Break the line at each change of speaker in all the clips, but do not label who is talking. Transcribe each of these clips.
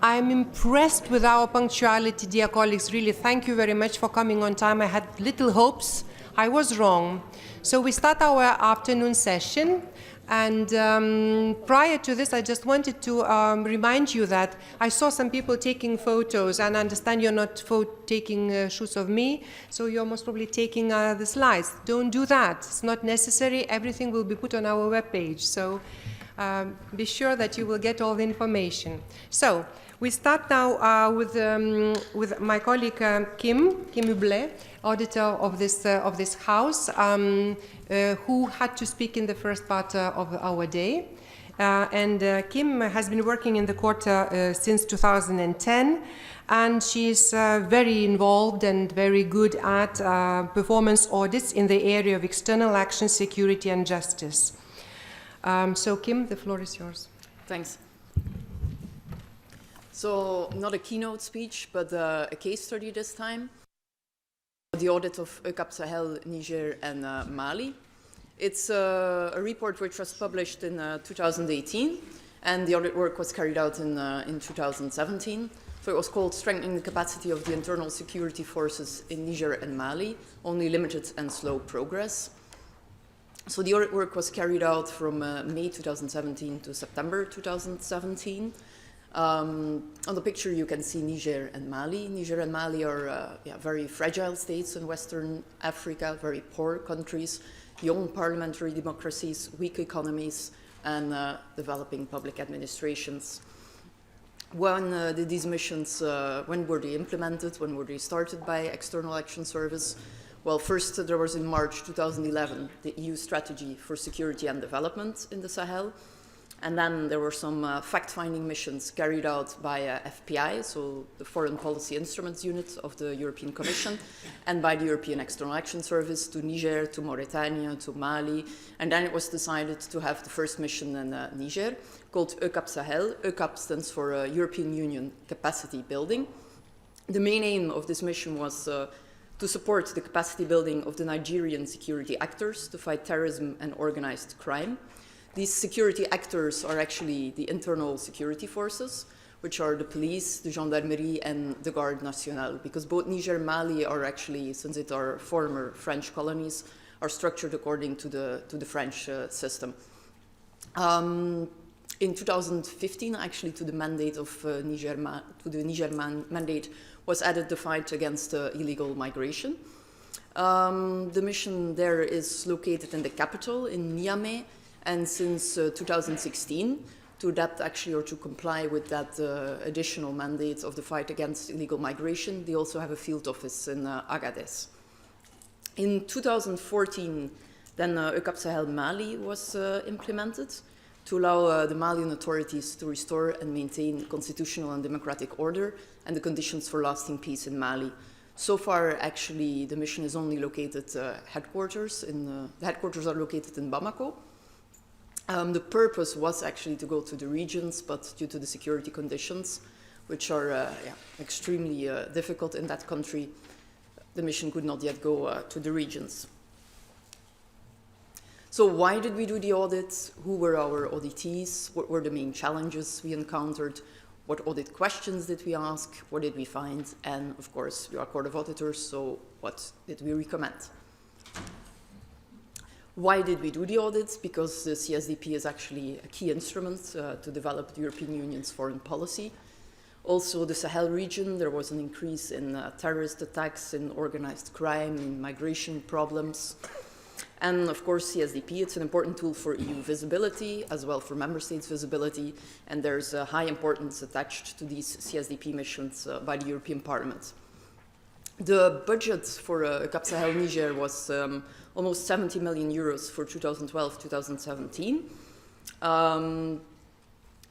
I'm impressed with our punctuality, dear colleagues. Really, thank you very much for coming on time. I had little hopes. I was wrong. So we start our afternoon session. And prior to this, I just wanted to remind you that I saw some people taking photos, and I understand you're not taking shoots of me, so you're most probably taking the slides. Don't do that. It's not necessary. Everything will be put on our webpage. So be sure that you will get all the information. So we start now with my colleague Kim Hublé, auditor of this house, who had to speak in the first part of our day. Kim has been working in the court since 2010, and she's very involved and very good at performance audits in the area of external action, security, and justice. So Kim, the floor is yours.
Thanks. So not a keynote speech, but a case study this time. The audit of ECA Sahel, Niger, and Mali. It's a report which was published in 2018, and the audit work was carried out in 2017. So it was called Strengthening the Capacity of the Internal Security Forces in Niger and Mali, Only Limited and Slow Progress. So the audit work was carried out from May 2017 to September 2017. On the picture you can see Niger and Mali. Niger and Mali are very fragile states in Western Africa, very poor countries, young parliamentary democracies, weak economies, and developing public administrations. When did these missions, when were they implemented? When were they started by External Action Service? Well, first there was in March 2011 the EU Strategy for Security and Development in the Sahel. And then there were some fact-finding missions carried out by FPI, so the Foreign Policy Instruments Unit of the European Commission, and by the European External Action Service to Niger, to Mauritania, to Mali. And then it was decided to have the first mission in Niger, called ECA Sahel. ECA stands for European Union Capacity Building. The main aim of this mission was to support the capacity building of the Nigerian security actors to fight terrorism and organized crime. These security actors are actually the internal security forces, which are the police, the gendarmerie, and the Garde National, because both Niger and Mali are actually, since it are former French colonies, are structured according to the French system. In 2015, actually, to the mandate of the Niger mandate was added the fight against illegal migration. The mission there is located in the capital, in Niamey. And since 2016, to adapt actually or to comply with that additional mandate of the fight against illegal migration, they also have a field office in Agadez. In 2014, then ECA Sahel Mali was implemented to allow the Malian authorities to restore and maintain constitutional and democratic order and the conditions for lasting peace in Mali. So far, actually, the mission is only located headquarters. The headquarters are located in Bamako. The purpose was actually to go to the regions, but due to the security conditions, which are extremely difficult in that country, the mission could not yet go to the regions. So why did we do the audit? Who were our auditees? What were the main challenges we encountered? What audit questions did we ask? What did we find? And of course, we are a court of auditors, so what did we recommend? Why did we do the audits? Because the CSDP is actually a key instrument to develop the European Union's foreign policy. Also, the Sahel region, there was an increase in terrorist attacks, in organized crime, in migration problems. And of course, CSDP, it's an important tool for EU visibility, as well for member states' visibility, and there's a high importance attached to these CSDP missions by the European Parliament. The budget for ECA Sahel Niger was almost 70 million euros for 2012-2017,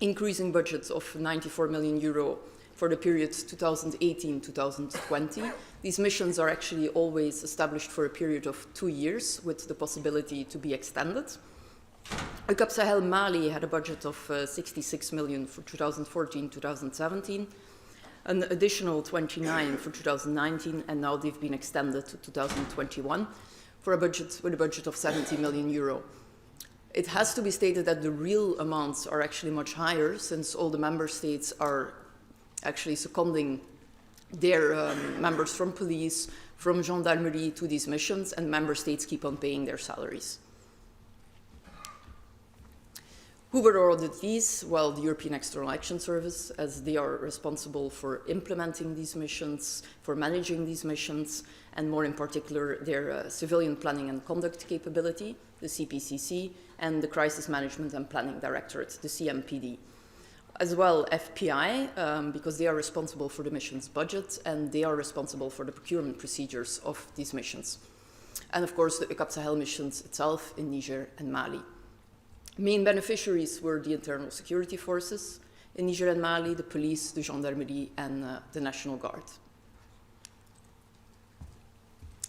increasing budgets of 94 million euro for the period 2018-2020. These missions are actually always established for a period of 2 years with the possibility to be extended. ECA Sahel Mali had a budget of 66 million for 2014-2017, an additional 29 for 2019, and now they've been extended to 2021 for a budget with a budget of 70 million euro. It has to be stated that the real amounts are actually much higher, since all the member states are actually seconding their members from police, from gendarmerie to these missions, and member states keep on paying their salaries. Who were our auditees? Well, the European External Action Service, as they are responsible for implementing these missions, for managing these missions, and more in particular, their civilian planning and conduct capability, the CPCC, and the Crisis Management and Planning Directorate, the CMPD. As well, FPI, because they are responsible for the mission's budget, and they are responsible for the procurement procedures of these missions. And of course, the ECA Sahel missions itself in Niger and Mali. Main beneficiaries were the internal security forces in Niger and Mali, the police, the gendarmerie, and the National Guard.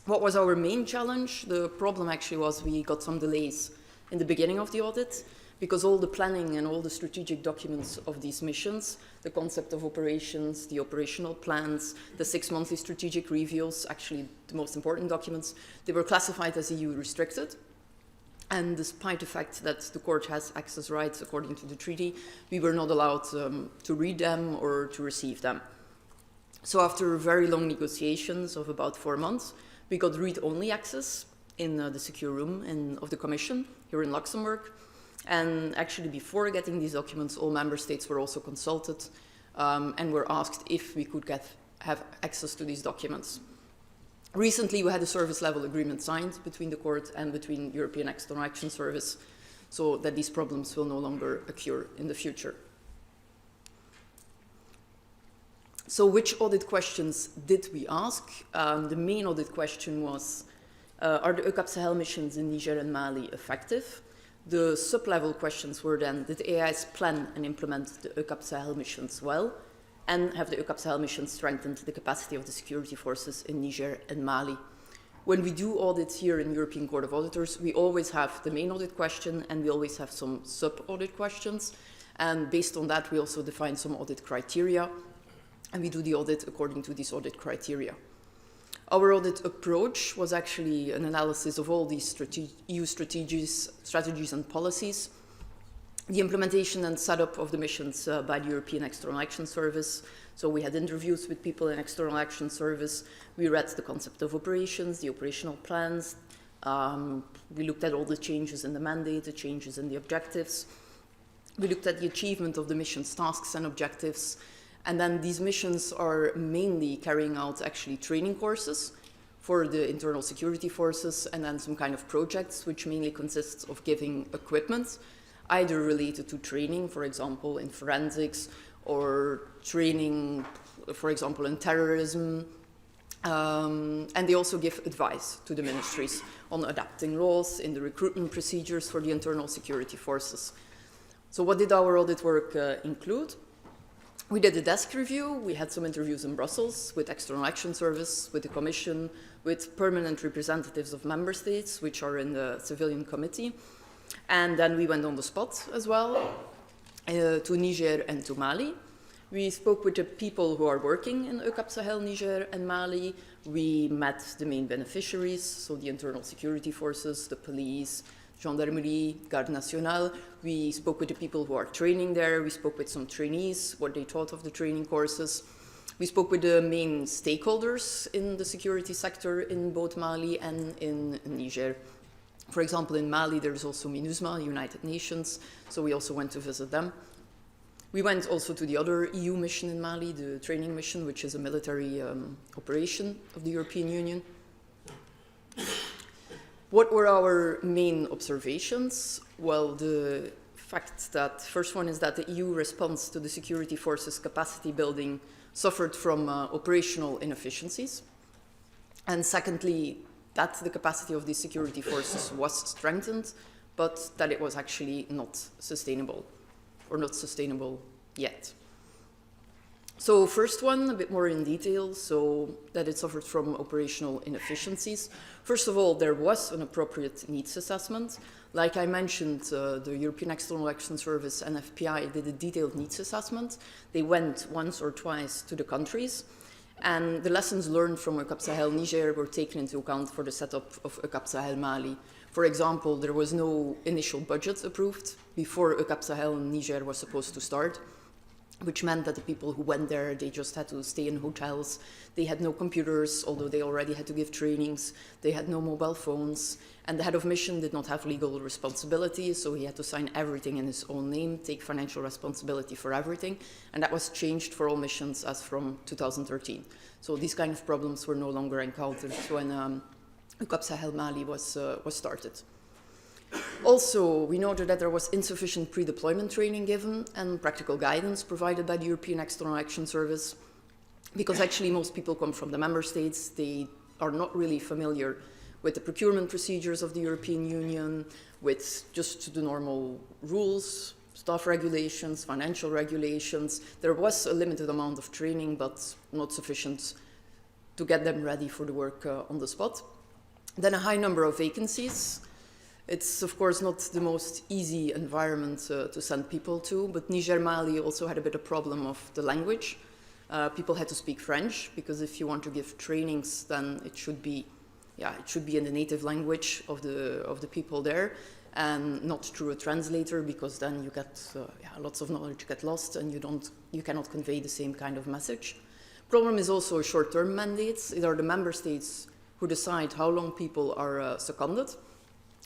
What was our main challenge? The problem actually was we got some delays in the beginning of the audit because all the planning and all the strategic documents of these missions, the concept of operations, the operational plans, the 6 monthly strategic reviews, actually the most important documents, they were classified as EU restricted. And despite the fact that the court has access rights according to the treaty, we were not allowed to read them or to receive them. So after very long negotiations of about 4 months, we got read-only access in the secure room of the Commission here in Luxembourg. And actually before getting these documents, all member states were also consulted and were asked if we could have access to these documents. Recently, we had a service level agreement signed between the court and between European External Action Service so that these problems will no longer occur in the future. So which audit questions did we ask? The main audit question was, are the ECA Sahel missions in Niger and Mali effective? The sub-level questions were then, did EAS plan and implement the ECA Sahel missions well? And have the ECA Sahel missions strengthened the capacity of the security forces in Niger and Mali? When we do audits here in European Court of Auditors, we always have the main audit question and we always have some sub-audit questions. And based on that, we also define some audit criteria and we do the audit according to these audit criteria. Our audit approach was actually an analysis of all these EU strategies and policies, the implementation and setup of the missions by the European External Action Service. So we had interviews with people in External Action Service. We read the concept of operations, the operational plans. We looked at all the changes in the mandate, the changes in the objectives. We looked at the achievement of the mission's tasks and objectives. And then these missions are mainly carrying out actually training courses for the internal security forces and then some kind of projects which mainly consists of giving equipment either related to training, for example, in forensics, or training, for example, in terrorism. And they also give advice to the ministries on adapting laws in the recruitment procedures for the internal security forces. So what did our audit work include? We did a desk review. We had some interviews in Brussels with External Action Service, with the Commission, with permanent representatives of member states, which are in the civilian committee. And then we went on the spot as well to Niger and to Mali. We spoke with the people who are working in ECA Sahel, Niger and Mali. We met the main beneficiaries, so the internal security forces, the police, gendarmerie, Garde Nacional. We spoke with the people who are training there. We spoke with some trainees, what they thought of the training courses. We spoke with the main stakeholders in the security sector in both Mali and in Niger. For example, in Mali, there's also MINUSMA, United Nations, so we also went to visit them. We went also to the other EU mission in Mali, the training mission, which is a military operation of the European Union. What were our main observations? Well, the fact that, first one is that the EU response to the security forces capacity building suffered from operational inefficiencies. And secondly, that the capacity of these security forces was strengthened, but that it was actually not sustainable, or not sustainable yet. So first one, a bit more in detail, so that it suffered from operational inefficiencies. First of all, there was an appropriate needs assessment. Like I mentioned, the European External Action Service and FPI did a detailed needs assessment. They went once or twice to the countries, and the lessons learned from ECA Sahel Niger were taken into account for the setup of ECA Sahel Mali. For example, there was no initial budget approved before ECA Sahel Niger was supposed to start. which meant that the people who went there, they just had to stay in hotels. They had no computers, although they already had to give trainings. They had no mobile phones. And the head of mission did not have legal responsibility, so he had to sign everything in his own name, take financial responsibility for everything. And that was changed for all missions as from 2013. So these kind of problems were no longer encountered when ECA Sahel Mali was started. Also, we noted that there was insufficient pre-deployment training given and practical guidance provided by the European External Action Service, because actually most people come from the member states. They are not really familiar with the procurement procedures of the European Union, with just the normal rules, staff regulations, financial regulations. There was a limited amount of training, but not sufficient to get them ready for the work on the spot. Then a high number of vacancies. It's, of course, not the most easy environment to send people to, but Niger Mali also had a bit of problem of the language. People had to speak French, because if you want to give trainings, then it should be in the native language of the people there, and not through a translator, because then you get lots of knowledge get lost, and you cannot convey the same kind of message. Problem is also short-term mandates. It are the member states who decide how long people are seconded.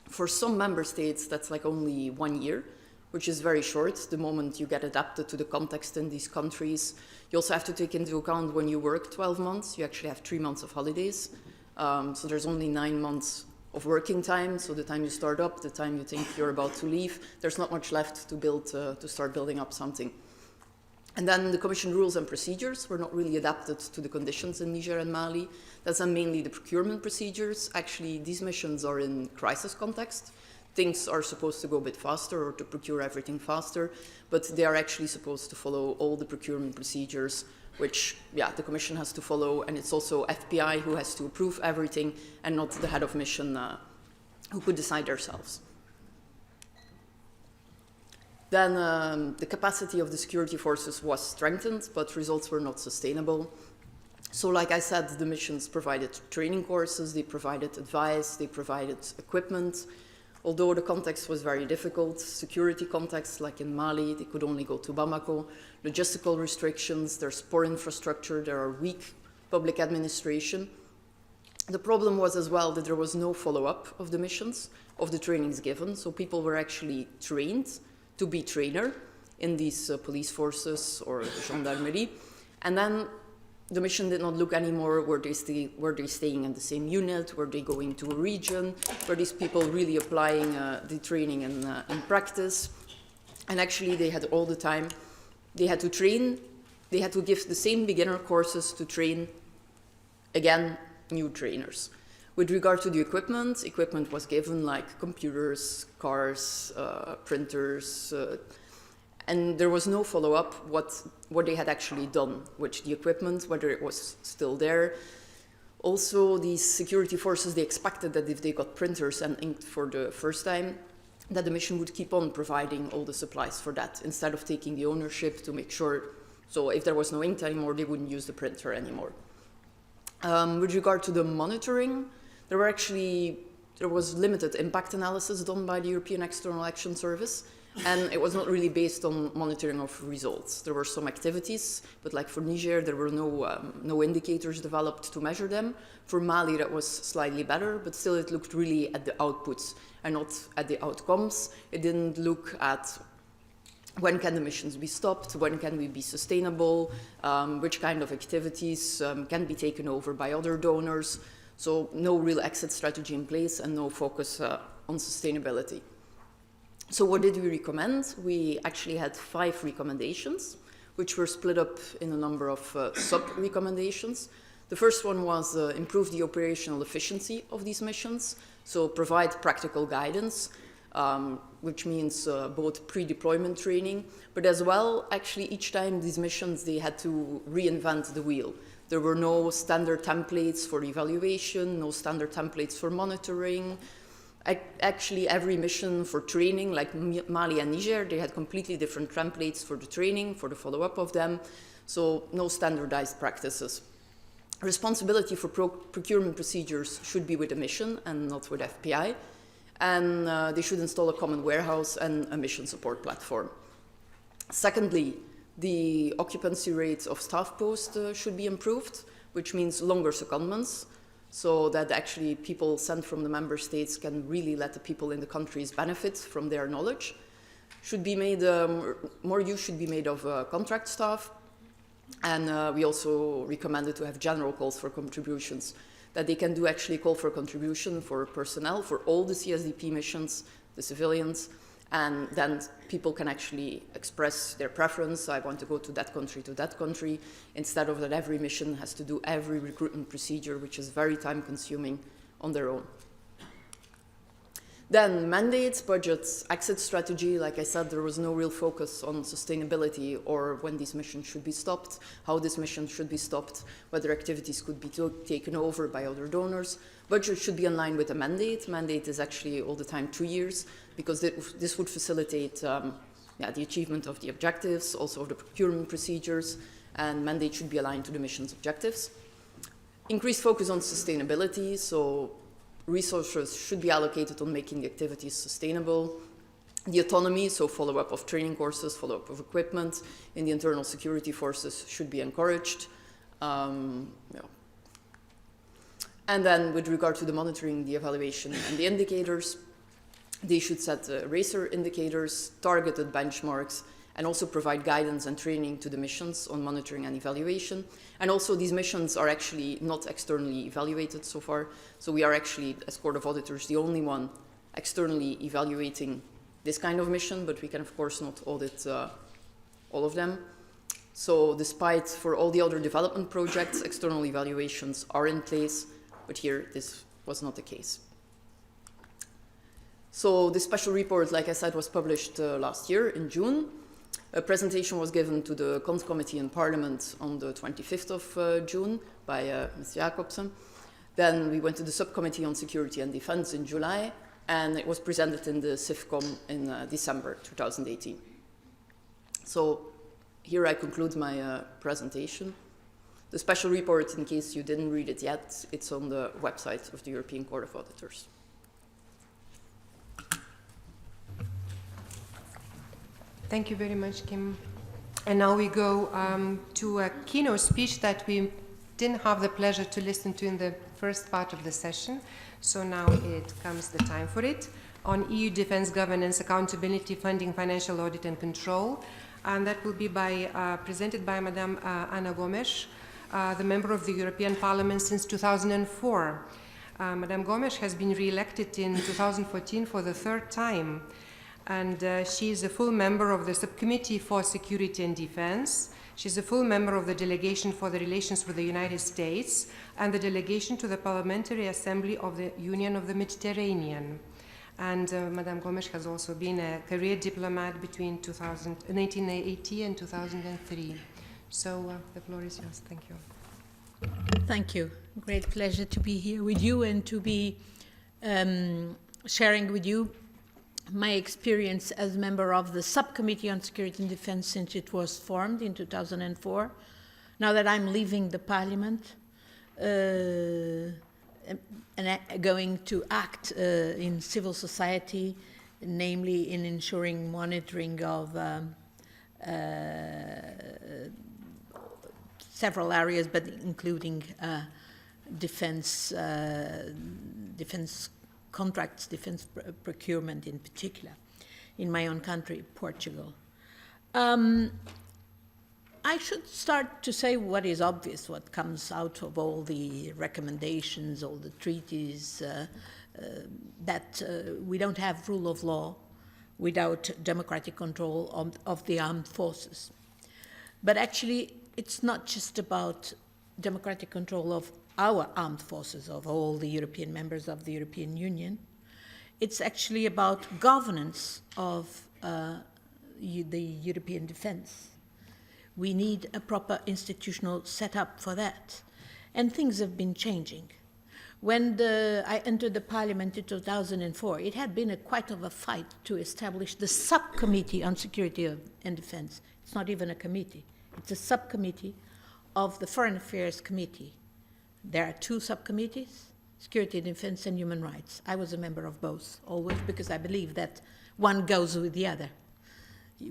For some member states, that's like only 1 year, which is very short, the moment you get adapted to the context in these countries. You also have to take into account when you work 12 months, you actually have 3 months of holidays. So there's only 9 months of working time, so the time you start up, the time you think you're about to leave, there's not much left to build, to start building up something. And then the Commission rules and procedures were not really adapted to the conditions in Niger and Mali. That's mainly the procurement procedures. Actually, these missions are in crisis context. Things are supposed to go a bit faster or to procure everything faster, but they are actually supposed to follow all the procurement procedures, which, the Commission has to follow, and it's also FPI who has to approve everything and not the head of mission who could decide themselves. Then the capacity of the security forces was strengthened, but results were not sustainable. So like I said, the missions provided training courses, they provided advice, they provided equipment. Although the context was very difficult, security context, like in Mali, they could only go to Bamako, logistical restrictions, there's poor infrastructure, there are weak public administration. The problem was as well that there was no follow-up of the missions, of the trainings given, so people were actually trained to be trainer in these police forces or gendarmerie. And then the mission did not look anymore, were they staying in the same unit, were they going to a region, were these people really applying the training in practice. And actually they had all the time, they had to train, they had to give the same beginner courses to train, again, new trainers. With regard to the equipment was given like computers, cars, printers, and there was no follow-up what they had actually done with the equipment, whether it was still there. Also, these security forces, they expected that if they got printers and ink for the first time, that the mission would keep on providing all the supplies for that, instead of taking the ownership to make sure, so if there was no ink anymore, they wouldn't use the printer anymore. With regard to the monitoring, there was limited impact analysis done by the European External Action Service, and it was not really based on monitoring of results. There were some activities, but like for Niger, there were no indicators developed to measure them. For Mali, that was slightly better, but still it looked really at the outputs and not at the outcomes. It didn't look at when can the missions be stopped, when can we be sustainable, which kind of activities can be taken over by other donors. So no real exit strategy in place and no focus on sustainability. So what did we recommend? We actually had 5 recommendations, which were split up in a number of sub-recommendations. The first one was improve the operational efficiency of these missions, so provide practical guidance, which means both pre-deployment training, but as well, actually each time these missions, they had to reinvent the wheel. There were no standard templates for evaluation, no standard templates for monitoring. Actually, every mission for training, like Mali and Niger, they had completely different templates for the training, for the follow-up of them, so no standardized practices. Responsibility for procurement procedures should be with the mission and not with FPI, and they should install a common warehouse and a mission support platform. Secondly, The occupancy rates of staff posts should be improved, which means longer secondments, so that actually people sent from the member states can really let the people in the countries benefit from their knowledge. Should be made, more use should be made of contract staff, and we also recommended to have general calls for contributions, that they can do actually call for contribution for personnel, for all the CSDP missions, the civilians, and then people can actually express their preference. I want to go to that country, instead of that every mission has to do every recruitment procedure, which is very time consuming on their own. Then mandates, budgets, exit strategy. Like I said, there was no real focus on sustainability or when these missions should be stopped, how this mission should be stopped, whether activities could be taken over by other donors. Budget should be in line with a mandate. Mandate is actually all the time 2 years, because this would facilitate the achievement of the objectives, also of the procurement procedures, and mandate should be aligned to the mission's objectives. Increased focus on sustainability, so resources should be allocated on making the activities sustainable. The autonomy, so follow-up of training courses, follow-up of equipment in the internal security forces should be encouraged. And then with regard to the monitoring, the evaluation, and the indicators, they should set RACER indicators, targeted benchmarks, and also provide guidance and training to the missions on monitoring and evaluation. And also these missions are actually not externally evaluated so far. So we are actually, as Court of Auditors, the only one externally evaluating this kind of mission, but we can of course not audit all of them. So despite for all the other development projects, external evaluations are in place, but here this was not the case. So this special report, like I said, was published last year in June. A presentation was given to the Cont Committee in Parliament on the 25th of June by Ms. Jakobsen. Then we went to the Subcommittee on Security and Defense in July, and it was presented in the CIFCOM in December 2018. So here I conclude my presentation. The special report, in case you didn't read it yet, it's on the website of the European Court of Auditors.
Thank you very much, Kim. And now we go to a keynote speech that we didn't have the pleasure to listen to in the first part of the session. So now it comes the time for it, on EU defense governance, accountability, funding, financial audit and control. And that will be presented by Madame Ana Gomes, the member of the European Parliament since 2004. Madame Gomes has been re-elected in 2014 for the third time. And she is a full member of the Subcommittee for Security and Defense. She's a full member of the Delegation for the Relations with the United States and the Delegation to the Parliamentary Assembly of the Union of the Mediterranean. And Madame Gomes has also been a career diplomat between 1980 and 2003. So the floor is yours. Thank you.
Thank you. Great pleasure to be here with you and to be sharing with you my experience as member of the Subcommittee on Security and Defense since it was formed in 2004. Now that I'm leaving the Parliament and going to act in civil society, namely in ensuring monitoring of several areas, but including defense contracts, defense procurement in particular, in my own country, Portugal. I should start to say what is obvious, what comes out of all the recommendations, all the treaties, that we don't have rule of law without democratic control of the armed forces. But actually, it's not just about democratic control of our armed forces, of all the European members of the European Union. It's actually about governance of the European defense. We need a proper institutional setup for that. And things have been changing. When I entered the Parliament in 2004, it had been quite of a fight to establish the Subcommittee on Security and Defense. It's not even a committee. It's a subcommittee of the Foreign Affairs Committee. There are two subcommittees, Security and Defense and Human Rights. I was a member of both, always, because I believe that one goes with the other.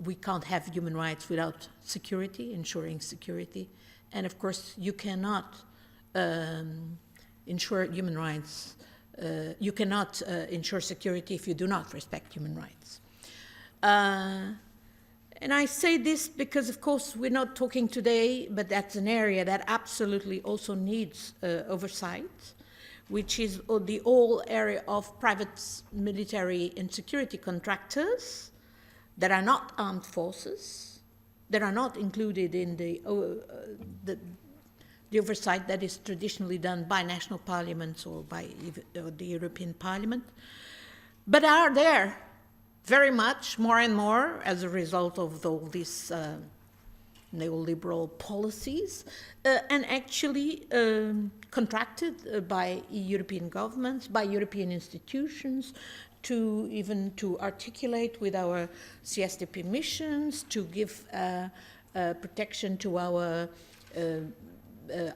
we can't have human rights without security, ensuring security. And of course, you cannot ensure human rights, you cannot ensure security if you do not respect human rights. And I say this because, of course, we're not talking today, but that's an area that absolutely also needs oversight, which is the whole area of private military and security contractors that are not armed forces, that are not included in the oversight that is traditionally done by national parliaments or by the European Parliament, but are there very much more and more as a result of all these neoliberal policies, and actually contracted by European governments, by European institutions, to even to articulate with our CSDP missions, to give protection to our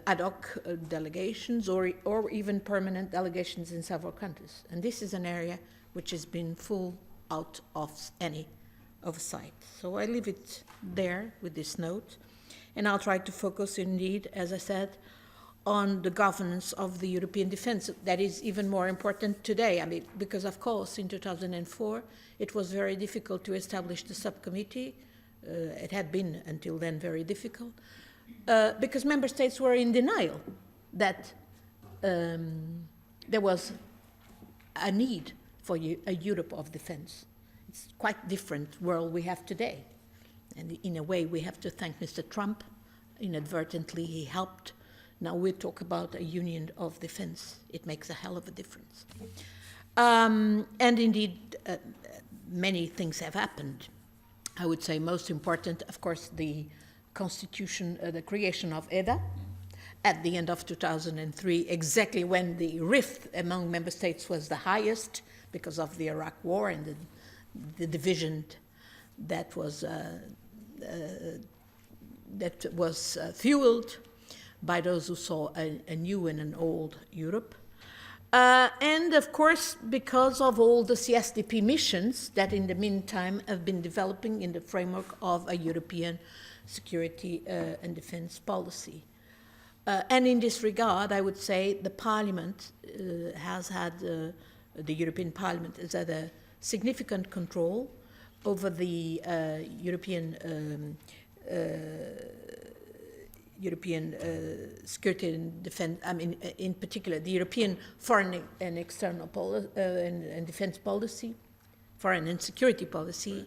ad hoc delegations or even permanent delegations in several countries. And this is an area which has been full out of any oversight. So I leave it there with this note, and I'll try to focus indeed, as I said, on the governance of the European defense. That is even more important today. I mean, because of course in 2004 it was very difficult to establish the subcommittee. It had been until then very difficult because member states were in denial that there was a need for a Europe of defense. It's quite different world we have today. And in a way, we have to thank Mr. Trump. Inadvertently, he helped. Now we talk about a union of defense. It makes a hell of a difference. And indeed, many things have happened. I would say most important, of course, the constitution, the creation of EDA, at the end of 2003, exactly when the rift among member states was the highest because of the Iraq War and the division that was fueled by those who saw a new and an old Europe. And of course, because of all the CSDP missions that in the meantime have been developing in the framework of a European security and defense policy. And in this regard, I would say the Parliament has had, the European Parliament has had a significant control over the European security and defense, I mean, in particular, the European foreign and external and defense policy, foreign and security policy,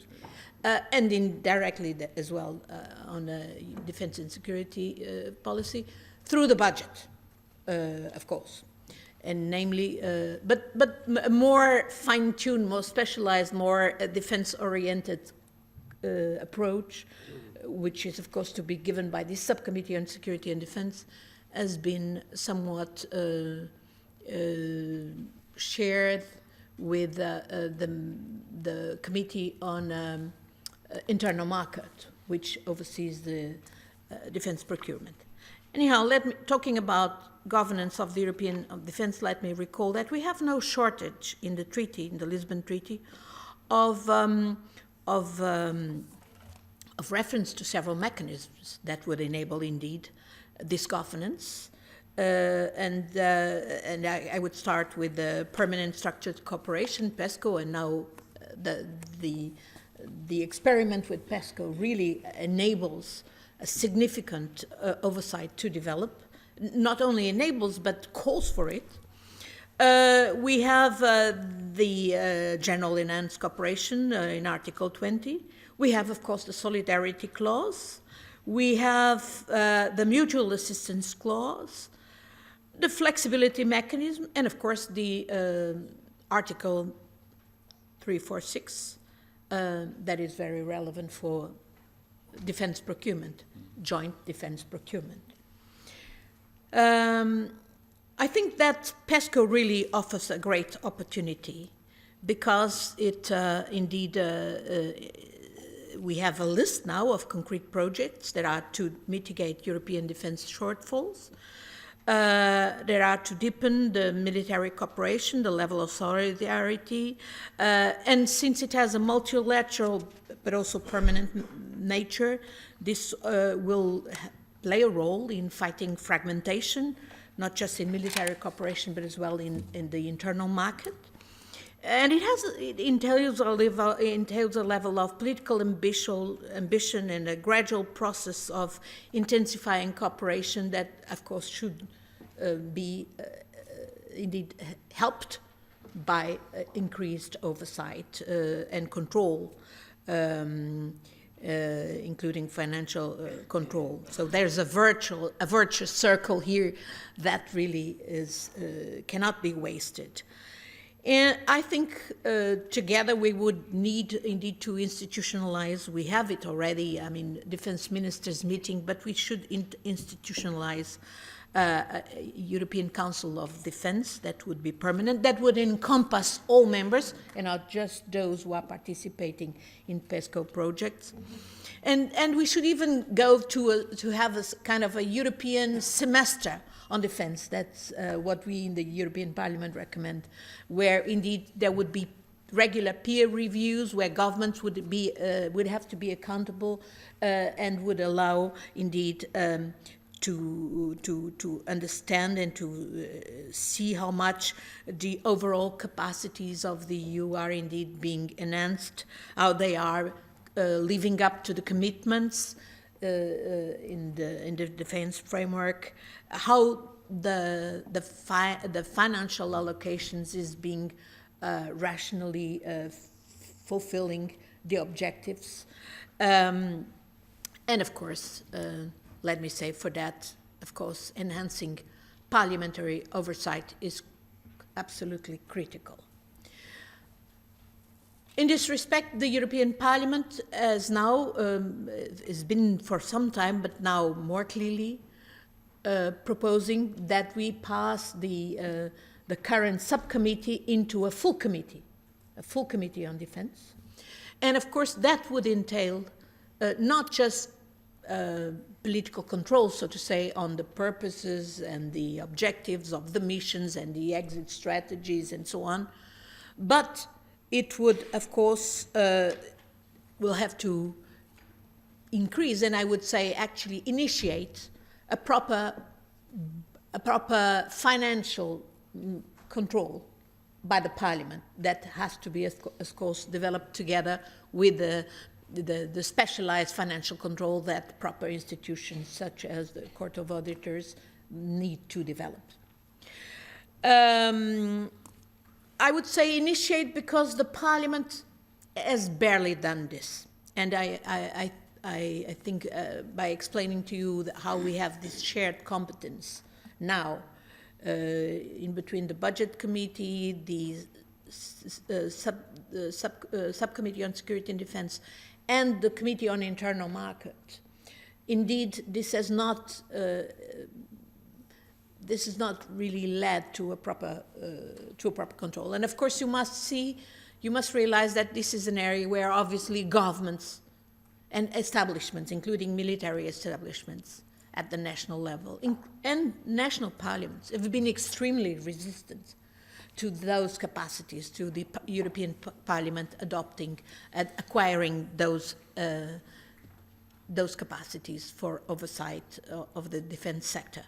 and indirectly as well on defense and security policy, through the budget, of course. And namely, but more fine-tuned, more specialized, more defense-oriented approach, which is, of course, to be given by this subcommittee on security and defense, has been somewhat shared with the committee on internal market, which oversees the defense procurement. Anyhow, talking about governance of the European defense, let me recall that we have no shortage in the treaty, in the Lisbon Treaty, of reference to several mechanisms that would enable, indeed, this governance. And I would start with the Permanent Structured Cooperation, Pesco, and now the experiment with Pesco really enables a significant oversight to develop. Not only enables, but calls for it. We have the General Enhanced Cooperation in Article 20. We have, of course, the Solidarity Clause. We have the Mutual Assistance Clause, the Flexibility Mechanism, and, of course, the Article 346 that is very relevant for defense procurement, joint defense procurement. I think that Pesco really offers a great opportunity because it indeed, we have a list now of concrete projects that are to mitigate European defense shortfalls. There are to deepen the military cooperation, the level of solidarity, and since it has a multilateral but also permanent nature, this will play a role in fighting fragmentation, not just in military cooperation, but as well in the internal market. And it entails a level of political ambition and a gradual process of intensifying cooperation that, of course, should be indeed helped by increased oversight and control, including financial control. So there's a virtuous circle here that really cannot be wasted. And I think together we would need indeed to institutionalize. We have it already, I mean, defense ministers meeting, but we should institutionalize a European Council of Defense that would be permanent, that would encompass all members and not just those who are participating in Pesco projects. And we should even go to have a kind of a European semester on defense. That's what we in the European Parliament recommend, where indeed there would be regular peer reviews, where governments would have to be accountable and would allow indeed to understand and to see how much the overall capacities of the EU are indeed being enhanced, how they are living up to the commitments in the defense framework, how the financial allocations is being rationally fulfilling the objectives. And of course, let me say for that, of course, enhancing parliamentary oversight is absolutely critical. In this respect, the European Parliament has now, has been for some time, but now more clearly, proposing that we pass the current subcommittee into a full committee on defense. And of course, that would entail not just political control, so to say, on the purposes and the objectives of the missions and the exit strategies and so on, but it would, of course, will have to increase, and I would say actually initiate a proper financial control by the Parliament that has to be, of course, developed together with the specialized financial control that proper institutions such as the Court of Auditors need to develop. I would say initiate because the Parliament has barely done this. And I think by explaining to you how we have this shared competence now in between the Budget Committee, the Subcommittee on Security and Defense, and the Committee on Internal Market. Indeed, this has not really led to a proper control. And of course, you must realize that this is an area where obviously governments and establishments, including military establishments at the national level, and national parliaments, have been extremely resistant to those capacities, to the European Parliament adopting and acquiring those capacities for oversight of the defense sector.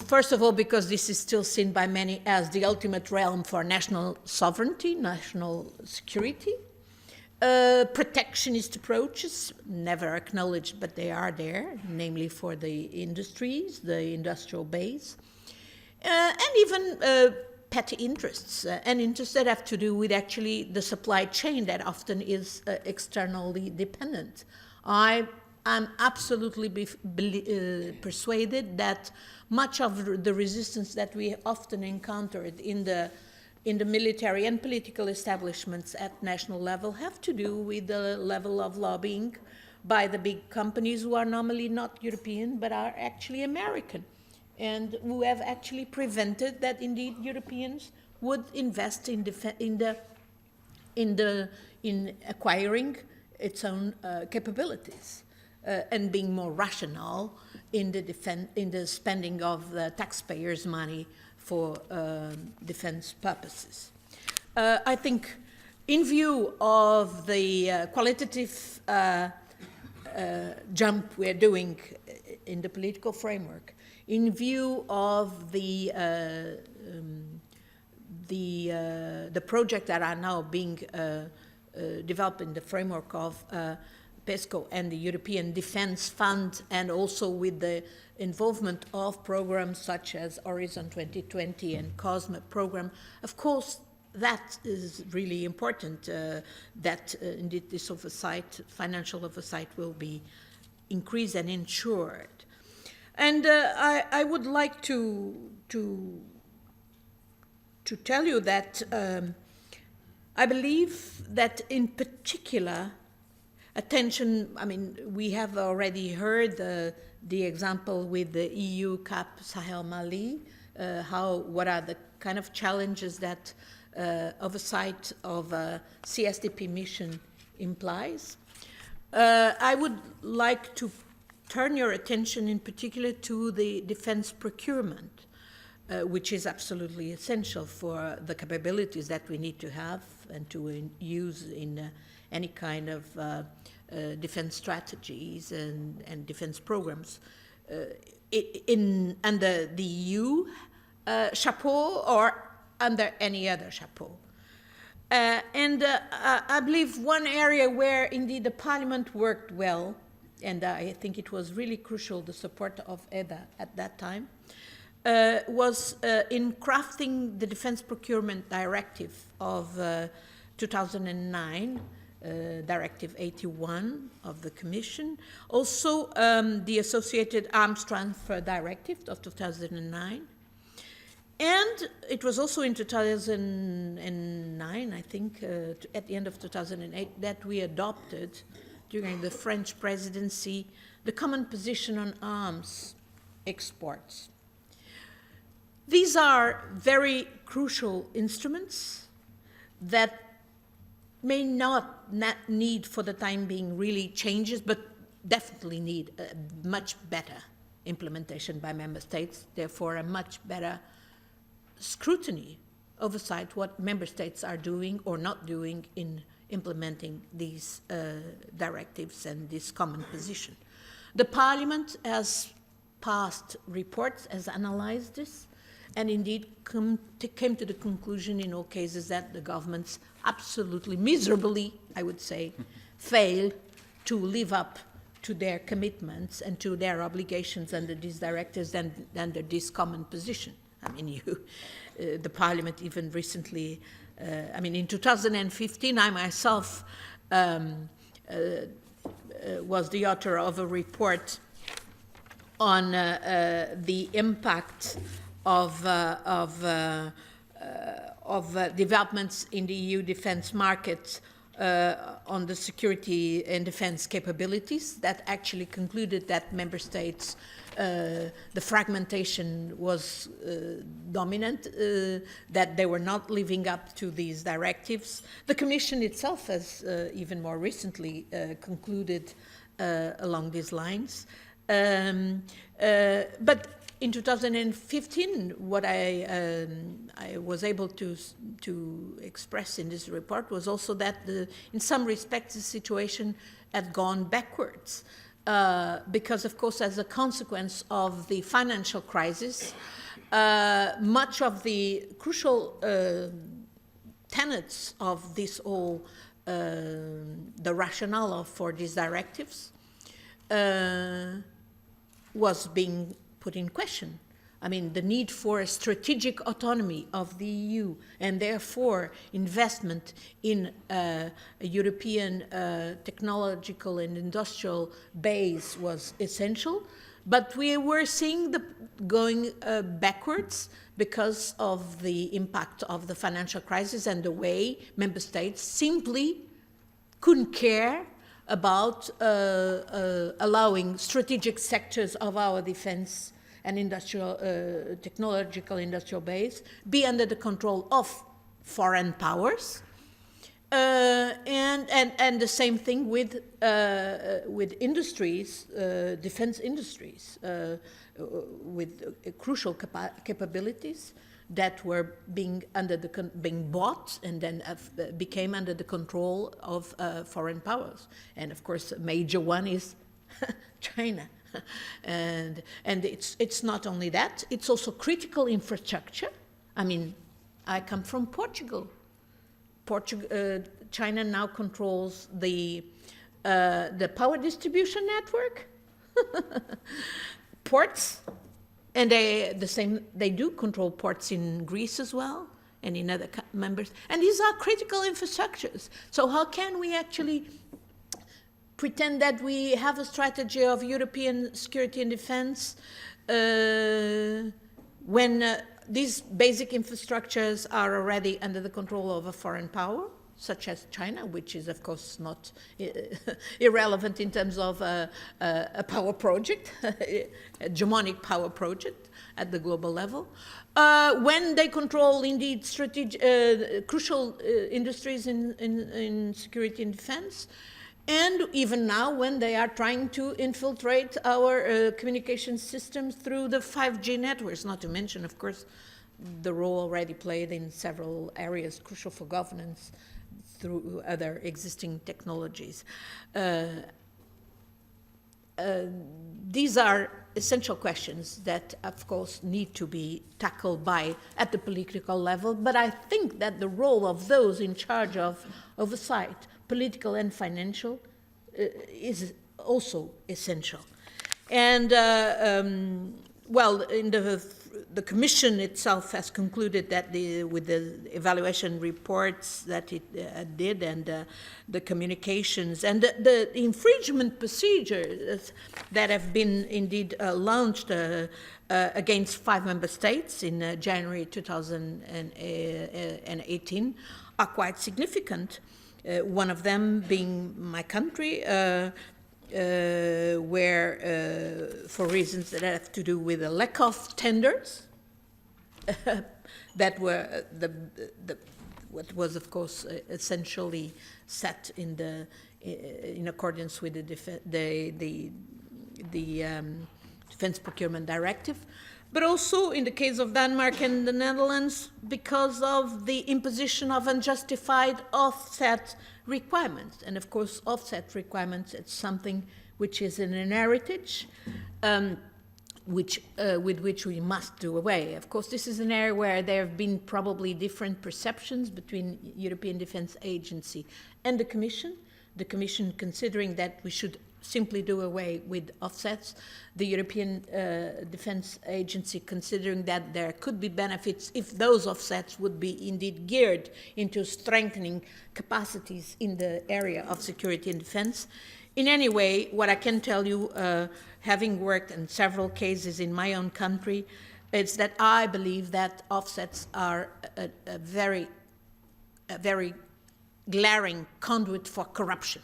First of all, because this is still seen by many as the ultimate realm for national sovereignty, national security. Protectionist approaches, never acknowledged, but they are there, namely for the industries, the industrial base, and even petty interests, and interests that have to do with actually the supply chain that often is externally dependent. I'm absolutely persuaded that much of the resistance that we often encountered in the military and political establishments at national level have to do with the level of lobbying by the big companies who are normally not European but are actually American, and who have actually prevented that indeed Europeans would invest in acquiring its own capabilities. and being more rational in the spending of the taxpayers' money for defense purposes. I think in view of the qualitative jump we're doing in the political framework, in view of the projects that are now being developed in the framework of Pesco and the European Defence Fund, and also with the involvement of programs such as Horizon 2020 and COSME program, of course, that is really important, that indeed this oversight, financial oversight, will be increased and ensured. And I would like to tell you that I believe that in particular attention, I mean, we have already heard the example with the EU CAP Sahel Mali, what are the kind of challenges that oversight of a CSDP mission implies. I would like to turn your attention in particular to the defense procurement, which is absolutely essential for the capabilities that we need to have and to use in any kind of defense strategies and defense programs under the EU chapeau or under any other chapeau. I believe one area where indeed the Parliament worked well, and I think it was really crucial, the support of EDA at that time, was in crafting the Defense Procurement Directive of 2009, Directive 81 of the Commission, also the associated Arms Transfer Directive of 2009, and it was also in 2009, I think, at the end of 2008, that we adopted, during the French presidency, the Common Position on Arms Exports. These are very crucial instruments that may not need for the time being really changes, but definitely need a much better implementation by member states, therefore a much better scrutiny, oversight, what member states are doing or not doing in implementing these directives and this common position. The Parliament has passed reports, has analyzed this, and indeed came to the conclusion in all cases that the governments absolutely miserably, I would say, failed to live up to their commitments and to their obligations under these directives and under this common position. I mean, the Parliament even recently, in 2015, I myself was the author of a report on the impact of developments in the EU defense market on the security and defense capabilities, that actually concluded that member states, the fragmentation was dominant, that they were not living up to these directives. The Commission itself has even more recently concluded along these lines. But in 2015, what I was able to express in this report was also that in some respects the situation had gone backwards because, of course, as a consequence of the financial crisis, much of the crucial tenets of this whole, the rationale for these directives was being put in question. I mean, the need for a strategic autonomy of the EU and therefore investment in a European technological and industrial base was essential. But we were seeing going backwards because of the impact of the financial crisis and the way member states simply couldn't care about allowing strategic sectors of our defense and industrial, technological industrial base be under the control of foreign powers, And the same thing with industries, defense industries, with crucial capabilities that were being bought and then became under the control of foreign powers. And of course, a major one is China. And it's not only that; it's also critical infrastructure. I mean, I come from Portugal. China now controls the power distribution network, ports, and they do control ports in Greece as well and in other members. And these are critical infrastructures. So how can we actually pretend that we have a strategy of European security and defense when these basic infrastructures are already under the control of a foreign power, such as China, which is, of course, not irrelevant in terms of a power project, a hegemonic power project at the global level, when they control, indeed, crucial industries in security and defense, and even now when they are trying to infiltrate our communication systems through the 5G networks, not to mention, of course, the role already played in several areas crucial for governance through other existing technologies. These are essential questions that, of course, need to be tackled at the political level, but I think that the role of those in charge of oversight, political and financial, is also essential. And, well, in the Commission itself has concluded that with the evaluation reports that it did and the communications and the infringement procedures that have been indeed launched against 5 member states in January 2018 are quite significant. One of them being my country, where, for reasons that have to do with a lack of tenders, that were what was, of course, essentially set in accordance with the Defense Procurement Directive, but also in the case of Denmark and the Netherlands because of the imposition of unjustified offset requirements. And of course, offset requirements, it's something which is an heritage with which we must do away. Of course, this is an area where there have been probably different perceptions between European Defence Agency and the Commission. The Commission considering that we should simply do away with offsets. The European Defence Agency considering that there could be benefits if those offsets would be indeed geared into strengthening capacities in the area of security and defence. In any way, what I can tell you, having worked in several cases in my own country, is that I believe that offsets are a very glaring conduit for corruption.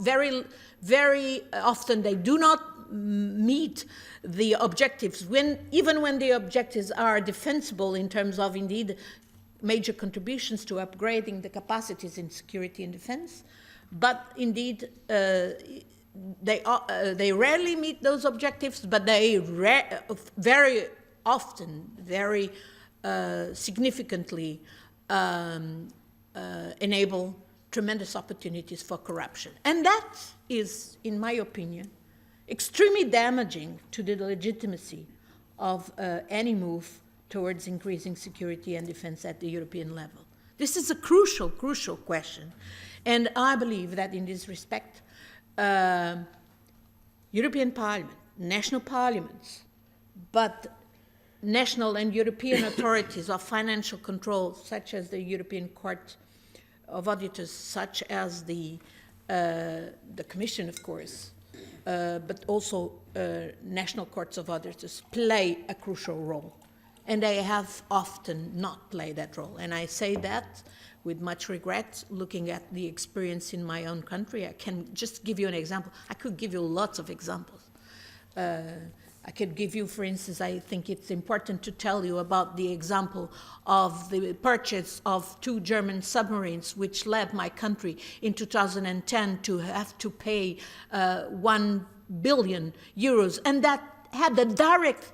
Very often they do not meet the objectives, even when the objectives are defensible in terms of, indeed, major contributions to upgrading the capacities in security and defense. But indeed, they rarely meet those objectives, but they very often, very significantly enable tremendous opportunities for corruption. And that is, in my opinion, extremely damaging to the legitimacy of any move towards increasing security and defense at the European level. This is a crucial, crucial question. And I believe that in this respect, European Parliament, national parliaments, but national and European authorities of financial control, such as the European Court of Auditors, such as the Commission, of course, but also national courts of auditors, play a crucial role. And they have often not played that role. And I say that with much regret, looking at the experience in my own country. I can just give you an example. I could give you lots of examples. I could give you, for instance, I think it's important to tell you about the example of the purchase of 2 German submarines, which led my country in 2010 to have to pay 1 billion euros. And that had a direct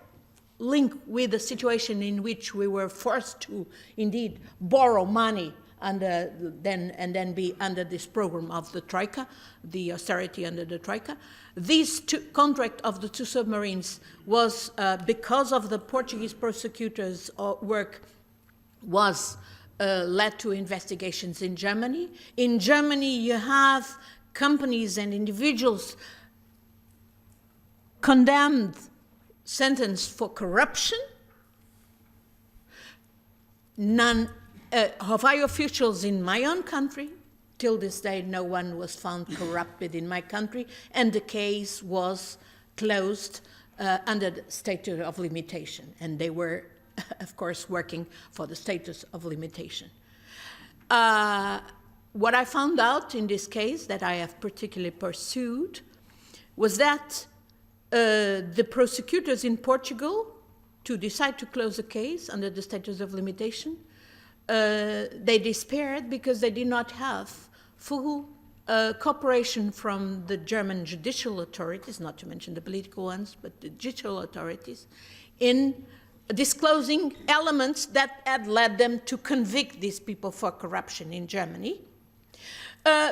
link with the situation in which we were forced to indeed borrow money and then be under this program of the Troika, the austerity under the Troika. This contract of the 2 submarines was, because of the Portuguese prosecutors' work, was led to investigations in Germany. In Germany, you have companies and individuals condemned, sentenced for corruption. None of high officials in my own country. Till this day, no one was found corrupted in my country, and the case was closed under the statute of limitation. And they were, of course, working for the status of limitation. What I found out in this case that I have particularly pursued was that the prosecutors in Portugal, to decide to close a case under the status of limitation, they despaired because they did not have full cooperation from the German judicial authorities, not to mention the political ones, but the judicial authorities, in disclosing elements that had led them to convict these people for corruption in Germany.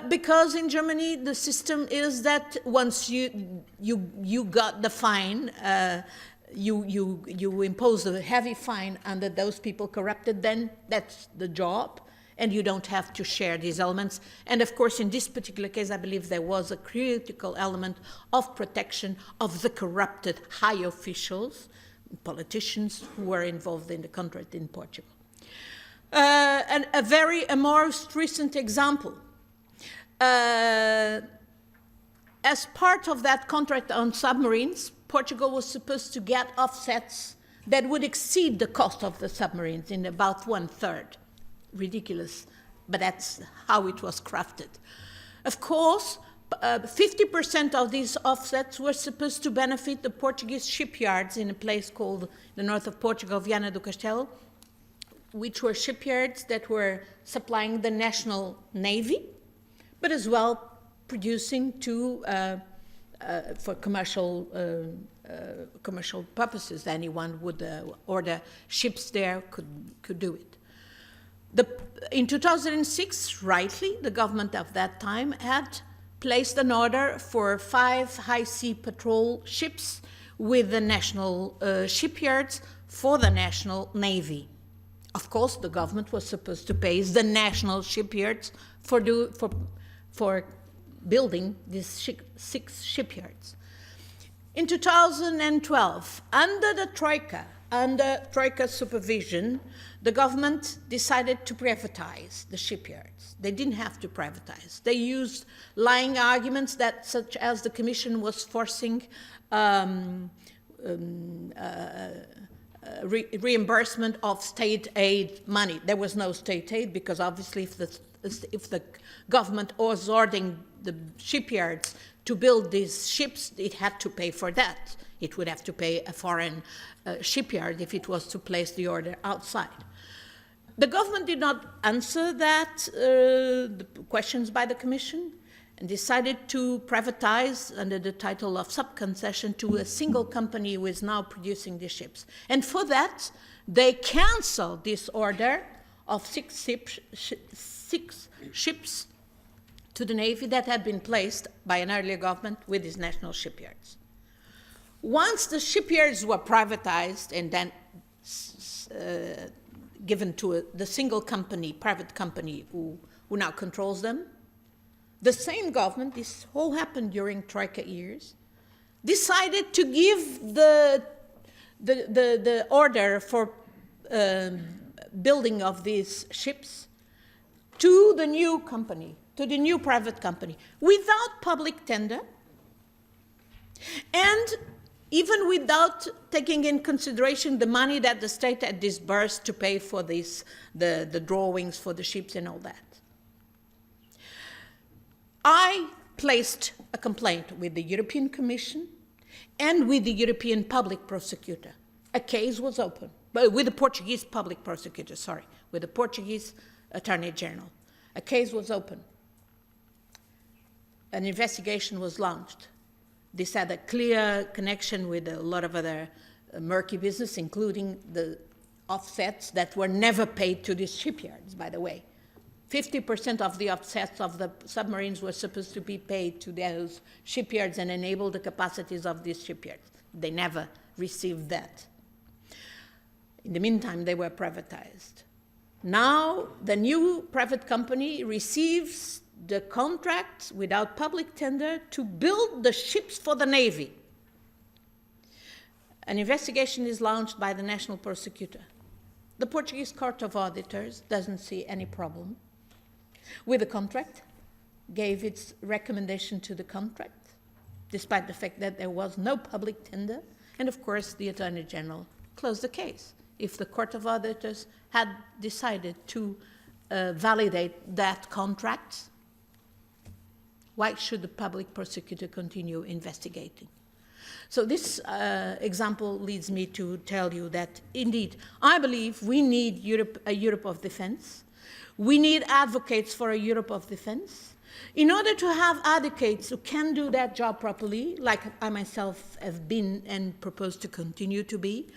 Because in Germany, the system is that once you got the fine, you impose a heavy fine under those people corrupted, then that's the job, and you don't have to share these elements. And of course, in this particular case, I believe there was a critical element of protection of the corrupted high officials, politicians who were involved in the contract in Portugal. And a most recent example. As part of that contract on submarines, Portugal was supposed to get offsets that would exceed the cost of the submarines in about 1/3. Ridiculous, but that's how it was crafted. Of course, 50% of these offsets were supposed to benefit the Portuguese shipyards in a place called the north of Portugal, Viana do Castelo, which were shipyards that were supplying the national navy, but as well producing for commercial purposes. Anyone would order ships there could do it. In 2006, rightly, the government of that time had placed an order for 5 high-sea patrol ships with the national shipyards for the national navy. Of course, the government was supposed to pay the national shipyards for building these 6 shipyards. In 2012, under Troika supervision, the government decided to privatize the shipyards. They didn't have to privatize. They used lying arguments such as the Commission was forcing reimbursement of state aid money. There was no state aid because obviously if the government was ordering the shipyards to build these ships, it had to pay for that. It would have to pay a foreign shipyard if it was to place the order outside. The government did not answer the questions by the Commission and decided to privatize under the title of subconcession to a single company who is now producing the ships. And for that, they canceled this order of 6 ships to the Navy that had been placed by an earlier government with these national shipyards. Once the shipyards were privatized and then given to the single company, private company who now controls them, the same government, this all happened during Troika years, decided to give the order for building of these ships to the new company, to the new private company, without public tender, and even without taking in consideration the money that the state had disbursed to pay for this, the drawings for the ships and all that. I placed a complaint with the European Commission, and with the European Public Prosecutor. A case was open, but with the Portuguese Public Prosecutor, sorry, with the Portuguese Attorney General. A case was open. An investigation was launched. This had a clear connection with a lot of other murky business, including the offsets that were never paid to these shipyards, by the way. 50% of the offsets of the submarines were supposed to be paid to those shipyards and enable the capacities of these shipyards. They never received that. In the meantime, they were privatized. Now, the new private company receives the contract without public tender to build the ships for the Navy. An investigation is launched by the national prosecutor. The Portuguese Court of Auditors doesn't see any problem with the contract, gave its recommendation to the contract, despite the fact that there was no public tender, and of course the Attorney General closed the case. If the Court of Auditors had decided to validate that contract, why should the public prosecutor continue investigating? So this example leads me to tell you that, indeed, I believe we need a Europe of defense. We need advocates for a Europe of defense. In order to have advocates who can do that job properly, like I myself have been and propose to continue to be,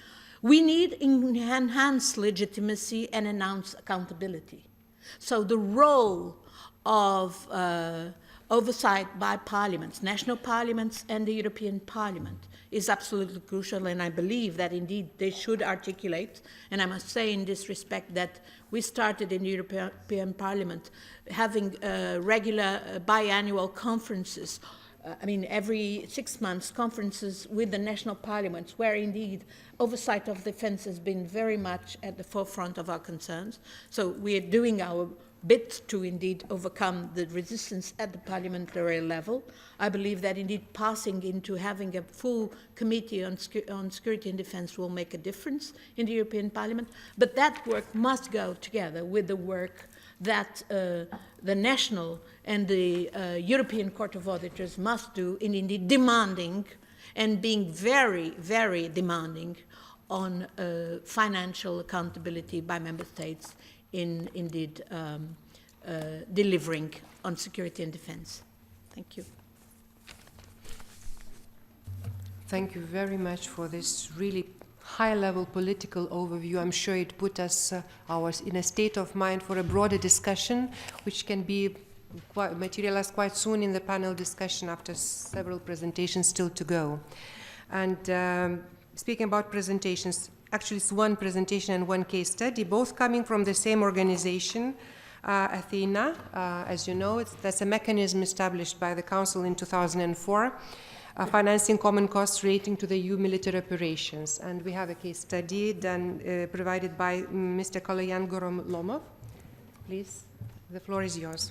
we need enhanced legitimacy and enhanced accountability. So the role of oversight by parliaments, national parliaments and the European Parliament, is absolutely crucial, and I believe that indeed they should articulate, and I must say in this respect that we started in the European Parliament having regular biannual conferences, every 6 months conferences with the national parliaments, where indeed oversight of defense has been very much at the forefront of our concerns. So we are doing our bit to indeed overcome the resistance at the parliamentary level. I believe that indeed passing into having a full committee on security and defense will make a difference in the European Parliament, but that work must go together with the work that the national and the European Court of Auditors must do in indeed demanding and being very, very demanding on financial accountability by member states in indeed delivering on security and defense. Thank you.
Thank you very much for this really high-level political overview. I'm sure it put us in a state of mind for a broader discussion, which can be materialized quite soon in the panel discussion after several presentations still to go. And speaking about presentations, actually it's one presentation and one case study, both coming from the same organization, Athena. As you know, that's a mechanism established by the Council in 2004, financing common costs relating to the EU military operations. And we have a case study done, provided by Mr. Kaloian Gorolomov. Please, the floor is yours.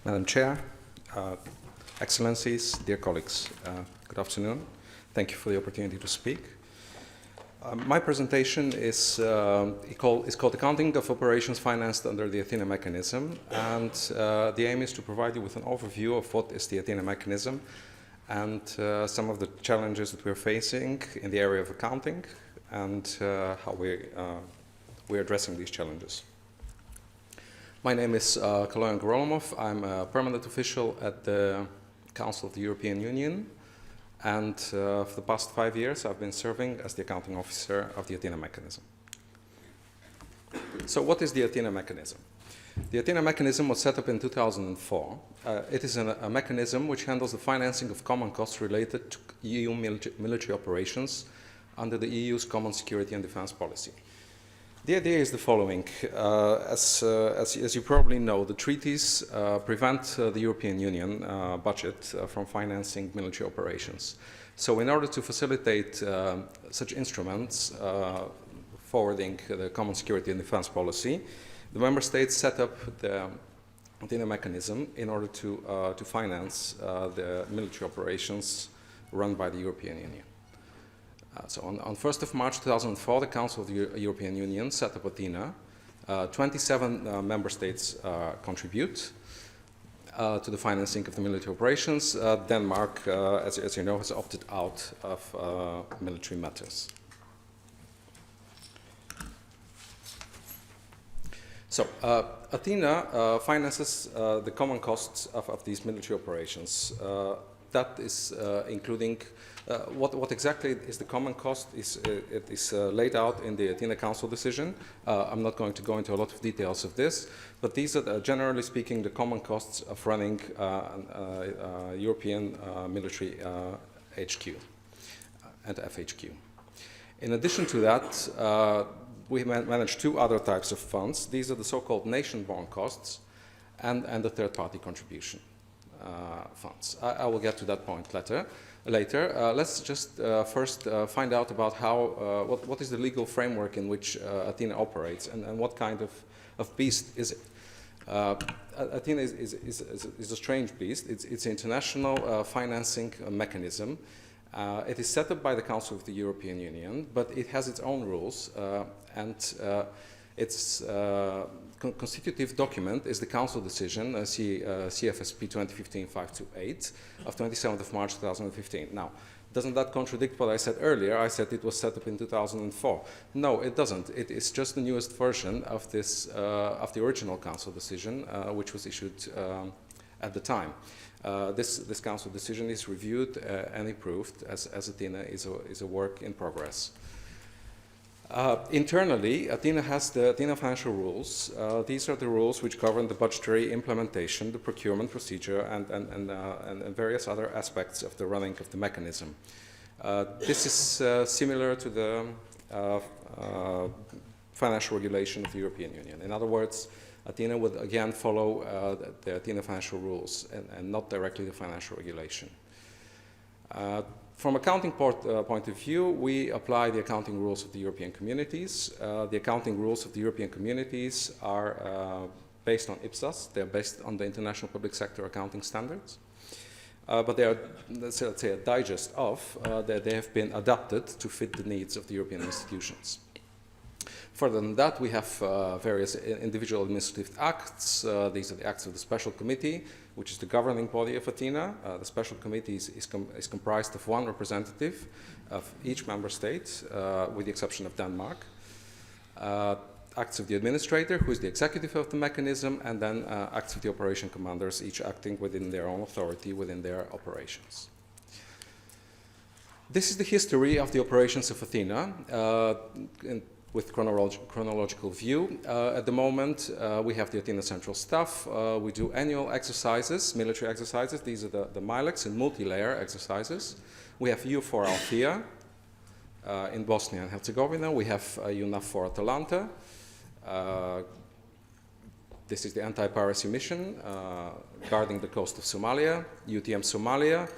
Madam Chair, Excellencies, dear colleagues, good afternoon. Thank you for the opportunity to speak. My presentation is called Accounting of Operations Financed under the Athena Mechanism, and the aim is to provide you with an overview of what is the Athena Mechanism and some of the challenges that we're facing in the area of accounting and how we're addressing these challenges. My name is Kaloian Gorolomov. I'm a permanent official at the Council of the European Union, and for the past 5 years I've been serving as the accounting officer of the Athena Mechanism. So what is the Athena Mechanism? The Athena Mechanism was set up in 2004. It is a mechanism which handles the financing of common costs related to EU military operations under the EU's common security and defense policy. The idea is the following. As you probably know, the treaties prevent the European Union budget from financing military operations. So in order to facilitate such instruments, forwarding the common security and defense policy, the member states set up the Athena mechanism in order to finance the military operations run by the European Union. So on 1st of March 2004, the Council of the European Union set up Athena. 27 member states contribute to the financing of the military operations. Denmark, as you know, has opted out of military matters. So Athena finances the common costs of these military operations. That is including what exactly is the common cost it is laid out in the Athena Council decision. I'm not going to go into a lot of details of this, but these are, generally speaking, the common costs of running European military HQ and FHQ. In addition to that, we manage two other types of funds. These are the so-called nation-borne costs and the third-party contribution funds. I will get to that point later. Let's just first find out about how, what is the legal framework in which Athena operates and what kind of beast is it. Athena is a strange beast. It's an international financing mechanism. It is set up by the Council of the European Union, but it has its own rules, and its constitutive document is the Council decision, CFSP 2015-528 of 27th of March 2015. Now, doesn't that contradict what I said earlier? I said it was set up in 2004. No, it doesn't. It is just the newest version of this, of the original Council decision, which was issued at the time. This Council decision is reviewed and approved as Athena is a work in progress. Internally, Athena has the Athena financial rules. These are the rules which govern the budgetary implementation, the procurement procedure, and various other aspects of the running of the mechanism. This is similar to the financial regulation of the European Union. In other words, Athena would again follow the Athena financial rules and not directly the financial regulation. From accounting point of view, we apply the accounting rules of the European communities. The accounting rules of the European communities are based on IPSAS. They're based on the International Public Sector Accounting Standards. But they are, let's say, a digest of that they have been adapted to fit the needs of the European institutions. Further than that, we have various individual administrative acts. These are the acts of the Special Committee, which is the governing body of Athena. The Special Committee is comprised of one representative of each member state, with the exception of Denmark. Acts of the administrator, who is the executive of the mechanism, and then acts of the operation commanders, each acting within their own authority, within their operations. This is the history of the operations of Athena. With chronological view. At the moment, we have the Athena Central Staff. We do annual exercises, military exercises. These are the MILEX and multi-layer exercises. We have EUFOR Althea in Bosnia and Herzegovina. We have UNAVFOR Atalanta. This is the anti-piracy mission, guarding the coast of Somalia. UTM Somalia,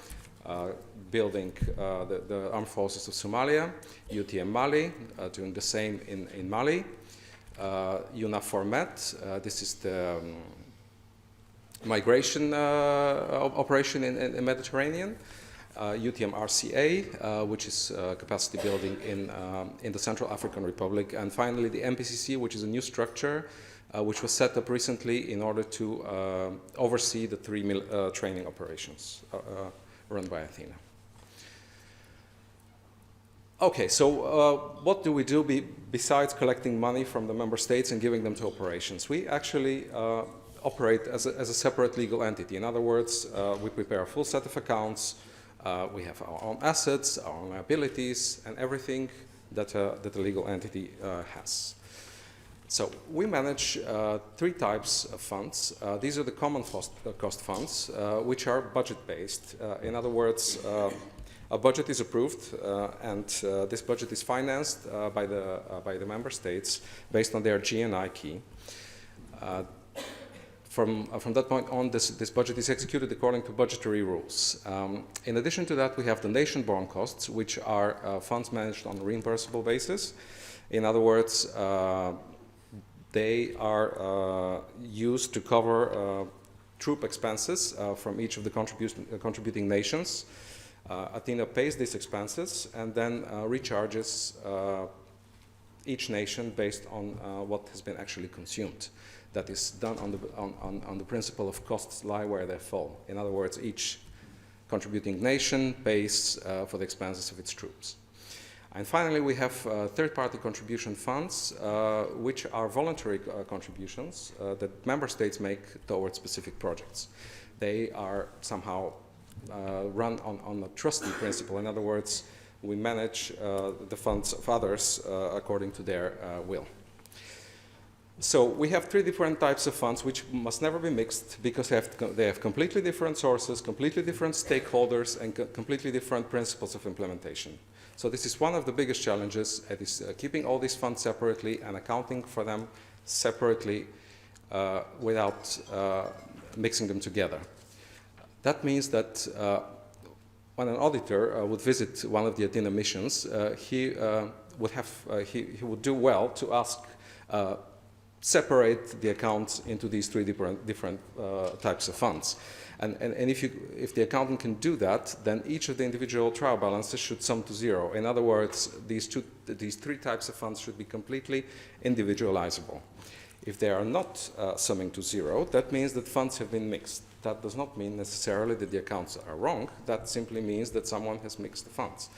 building the armed forces of Somalia. UTM Mali, doing the same in Mali. UNAVFOR Med, this is the migration operation in the Mediterranean. UTM RCA, which is capacity building in the Central African Republic. And finally, the MPCC, which is a new structure which was set up recently in order to oversee the three training operations run by Athena. Okay, so what do we do besides collecting money from the member states and giving them to operations? We actually operate as a separate legal entity. In other words, we prepare a full set of accounts. We have our own assets, our own liabilities, and everything that a legal entity has. So we manage three types of funds. These are the common cost funds, which are budget-based. In other words, a budget is approved, and this budget is financed by the member states based on their GNI key. From that point on, this budget is executed according to budgetary rules. In addition to that, we have the nation-borne costs, which are funds managed on a reimbursable basis. In other words, they are used to cover troop expenses from each of the contributing nations. Athena pays these expenses and then recharges each nation based on what has been actually consumed. That is done on the principle of costs lie where they fall. In other words, each contributing nation pays for the expenses of its troops. And finally, we have third-party contribution funds, which are voluntary contributions that member states make towards specific projects. They are somehow run on a trustee principle. In other words, we manage the funds of others according to their will. So we have three different types of funds which must never be mixed because they have completely different sources, completely different stakeholders, and completely different principles of implementation. So this is one of the biggest challenges, it is keeping all these funds separately and accounting for them separately without mixing them together. That means that when an auditor would visit one of the Athena missions, he would do well to ask separate the accounts into these three different types of funds. And if the accountant can do that, then each of the individual trial balances should sum to zero. In other words, these three types of funds should be completely individualizable. If they are not summing to zero, that means that funds have been mixed. That does not mean necessarily that the accounts are wrong. That simply means that someone has mixed the funds.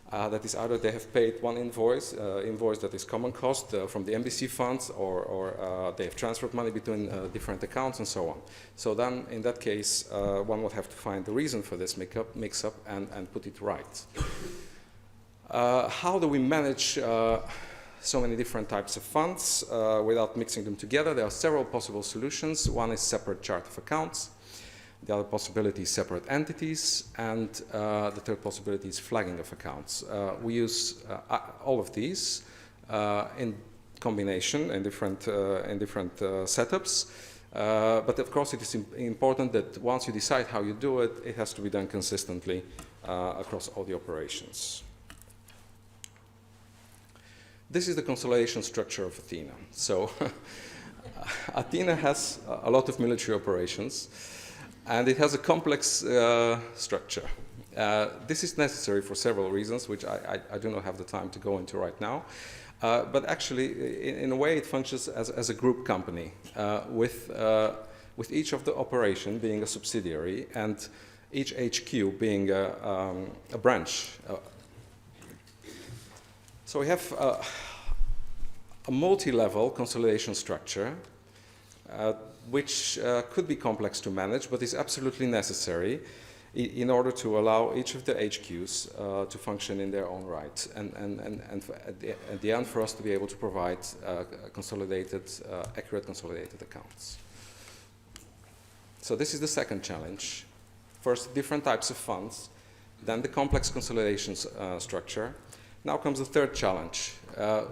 That is either they have paid one invoice that is common cost from the MBC funds, or they have transferred money between different accounts and so on. So then, in that case, one would have to find the reason for this mix-up and put it right. How do we manage so many different types of funds without mixing them together? There are several possible solutions. One is separate chart of accounts. The other possibility is separate entities, and the third possibility is flagging of accounts. We use all of these in combination in different setups, but of course it is important that once you decide how you do it, it has to be done consistently across all the operations. This is the consolidation structure of Athena. So Athena has a lot of military operations, and it has a complex structure. This is necessary for several reasons, which I do not have the time to go into right now. But actually, in a way, it functions as a group company, with each of the operation being a subsidiary, and each HQ being a branch. So we have a multi-level consolidation structure, which could be complex to manage, but is absolutely necessary in order to allow each of the HQs to function in their own right, and at the end for us to be able to provide accurate consolidated accounts. So this is the second challenge. First, different types of funds, then the complex consolidation structure. Now comes the third challenge.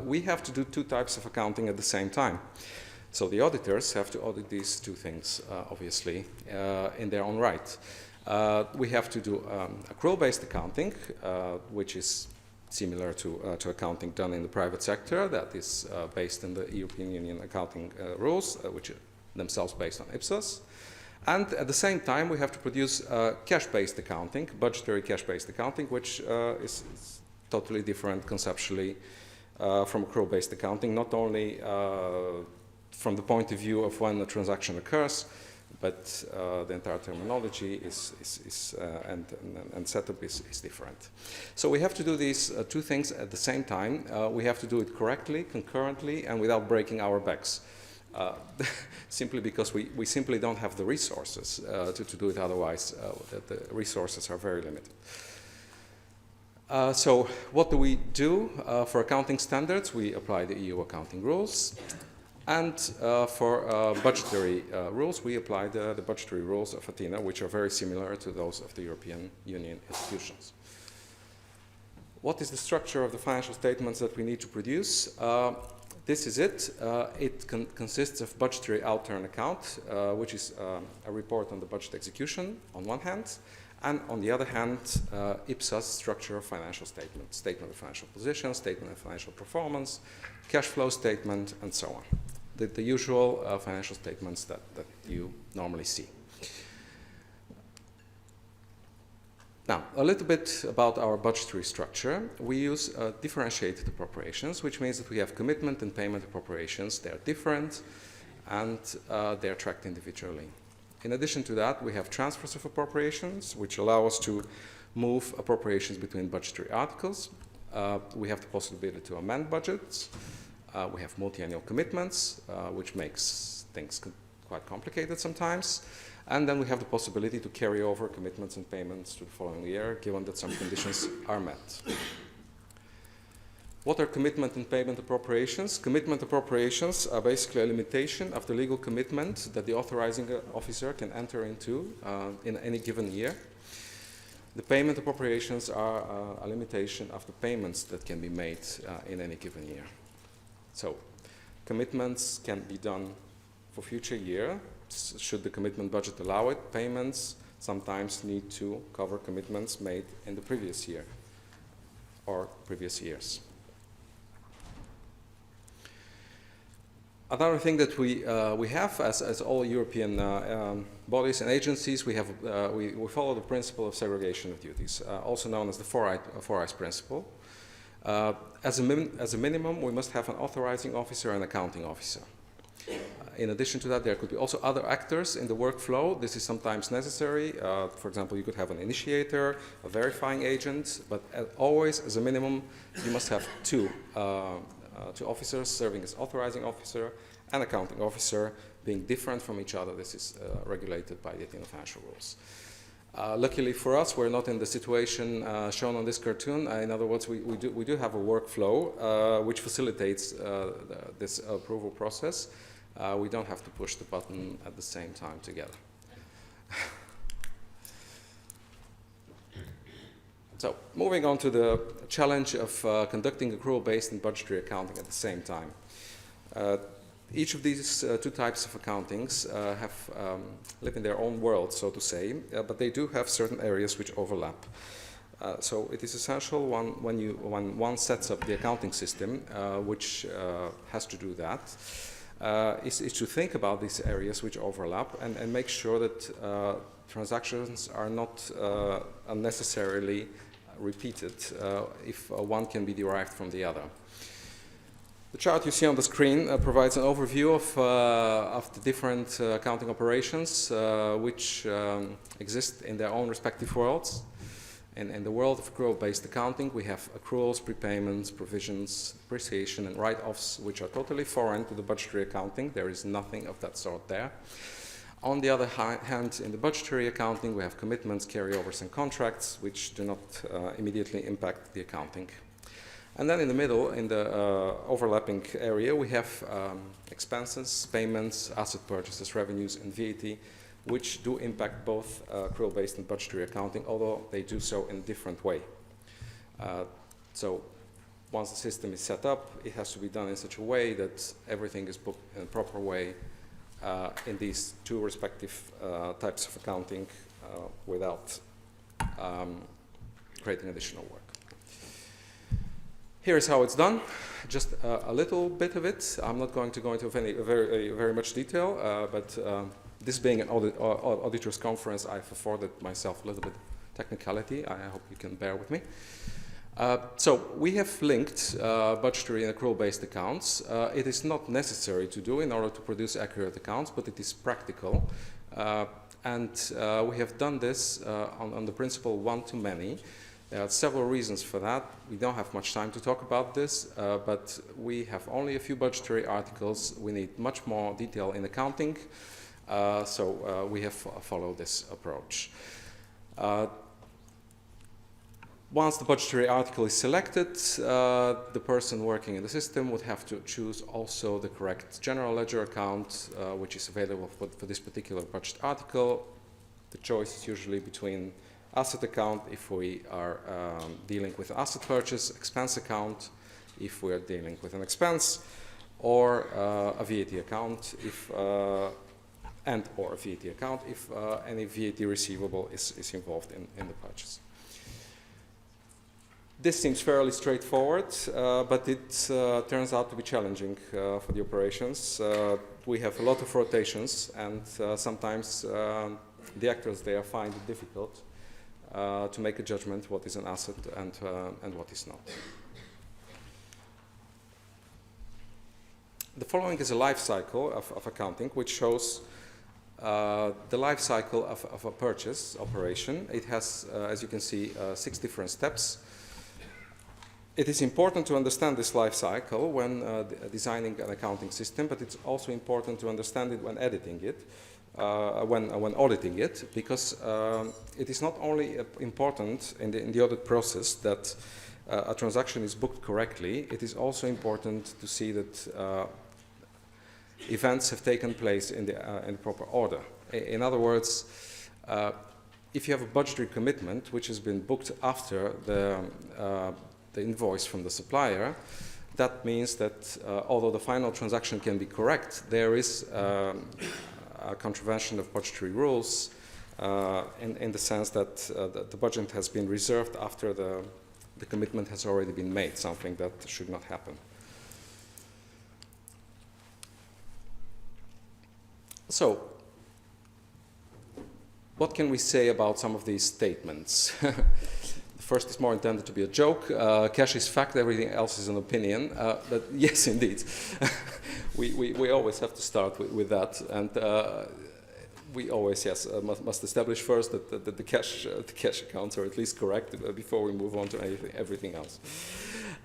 We have to do two types of accounting at the same time. So the auditors have to audit these two things, obviously, in their own right. We have to do accrual-based accounting, which is similar to accounting done in the private sector, that is based on the European Union accounting rules, which are themselves based on IPSAS. And at the same time, we have to produce cash-based accounting, budgetary cash-based accounting, which is totally different conceptually from accrual-based accounting, not only from the point of view of when a transaction occurs, but the entire terminology and setup is different. So we have to do these two things at the same time. We have to do it correctly, concurrently, and without breaking our backs. Simply because we simply don't have the resources to do it otherwise. The resources are very limited. So what do we do? For accounting standards, we apply the EU accounting rules. And for budgetary rules, we apply the budgetary rules of Athena, which are very similar to those of the European Union institutions. What is the structure of the financial statements that we need to produce? This is it. It consists of budgetary outturn account, which is a report on the budget execution on one hand, and on the other hand, IPSA's structure of financial statement, statement of financial position, statement of financial performance, cash flow statement, and so on. The usual financial statements that you normally see. Now, a little bit about our budgetary structure. We use differentiated appropriations, which means that we have commitment and payment appropriations. They are different, and they are tracked individually. In addition to that, we have transfers of appropriations, which allow us to move appropriations between budgetary articles. We have the possibility to amend budgets. We have multi-annual commitments, which makes things quite complicated sometimes. And then we have the possibility to carry over commitments and payments to the following year, given that some conditions are met. What are commitment and payment appropriations? Commitment appropriations are basically a limitation of the legal commitment that the authorizing officer can enter into in any given year. The payment appropriations are a limitation of the payments that can be made in any given year. So commitments can be done for future year. Should the commitment budget allow it, payments sometimes need to cover commitments made in the previous year or previous years. Another thing that we have, as all European bodies and agencies, we follow the principle of segregation of duties, also known as the four eyes principle. As a minimum, we must have an authorizing officer and accounting officer. In addition to that, there could be also other actors in the workflow. This is sometimes necessary. For example, you could have an initiator, a verifying agent, but always, as a minimum, you must have two officers serving as authorizing officer and accounting officer, being different from each other. This is regulated by the Athena financial rules. Luckily for us, we're not in the situation shown on this cartoon. In other words, we do have a workflow which facilitates this approval process. We don't have to push the button at the same time together. So, moving on to the challenge of conducting accrual-based and budgetary accounting at the same time. Each of these two types of accountings live in their own world, so to say, but they do have certain areas which overlap. So it is essential when one sets up the accounting system, which has to do that, is to think about these areas which overlap and make sure that transactions are not unnecessarily repeated if one can be derived from the other. The chart you see on the screen provides an overview of the different accounting operations which exist in their own respective worlds. In the world of accrual-based accounting, we have accruals, prepayments, provisions, depreciation, and write-offs, which are totally foreign to the budgetary accounting. There is nothing of that sort there. On the other hand, in the budgetary accounting, we have commitments, carryovers, and contracts, which do not immediately impact the accounting. And then in the middle, in the overlapping area, we have expenses, payments, asset purchases, revenues, and VAT, which do impact both accrual-based and budgetary accounting, although they do so in a different way. So once the system is set up, it has to be done in such a way that everything is booked in a proper way in these two respective types of accounting without creating additional work. Here is how it's done. Just a little bit of it. I'm not going to go into very much detail, but this being an auditor's conference, I've afforded myself a little bit of technicality. I hope you can bear with me. So we have linked budgetary and accrual-based accounts. It is not necessary to do in order to produce accurate accounts, but it is practical. And we have done this on the principle one-to-many. There are several reasons for that. We don't have much time to talk about this, but we have only a few budgetary articles. We need much more detail in accounting, so we have followed this approach. Once the budgetary article is selected, the person working in the system would have to choose also the correct general ledger account, which is available for this particular budget article. The choice is usually between asset account if we are dealing with asset purchase, expense account if we are dealing with an expense, or a VAT account if or a VAT account if any VAT receivable is involved in the purchase. This seems fairly straightforward, but it turns out to be challenging for the operations. We have a lot of rotations, and sometimes the actors there find it difficult to make a judgment what is an asset and what is not. The following is a life cycle of accounting, which shows the life cycle of a purchase operation. It has, as you can see, 6 different steps. It is important to understand this life cycle when designing an accounting system, but it's also important to understand it when editing it, when auditing it, because it is not only important in the audit process that a transaction is booked correctly, it is also important to see that events have taken place in the proper order. In other words, if you have a budgetary commitment which has been booked after the invoice from the supplier, that means that although the final transaction can be correct, there is a contravention of budgetary rules in the sense that the budget has been reserved after the commitment has already been made, something that should not happen. So, what can we say about some of these statements? First is more intended to be a joke. Cash is fact, everything else is an opinion. But yes, indeed. we always have to start with that. And we always, yes, must establish first that the cash accounts are at least correct before we move on to everything else.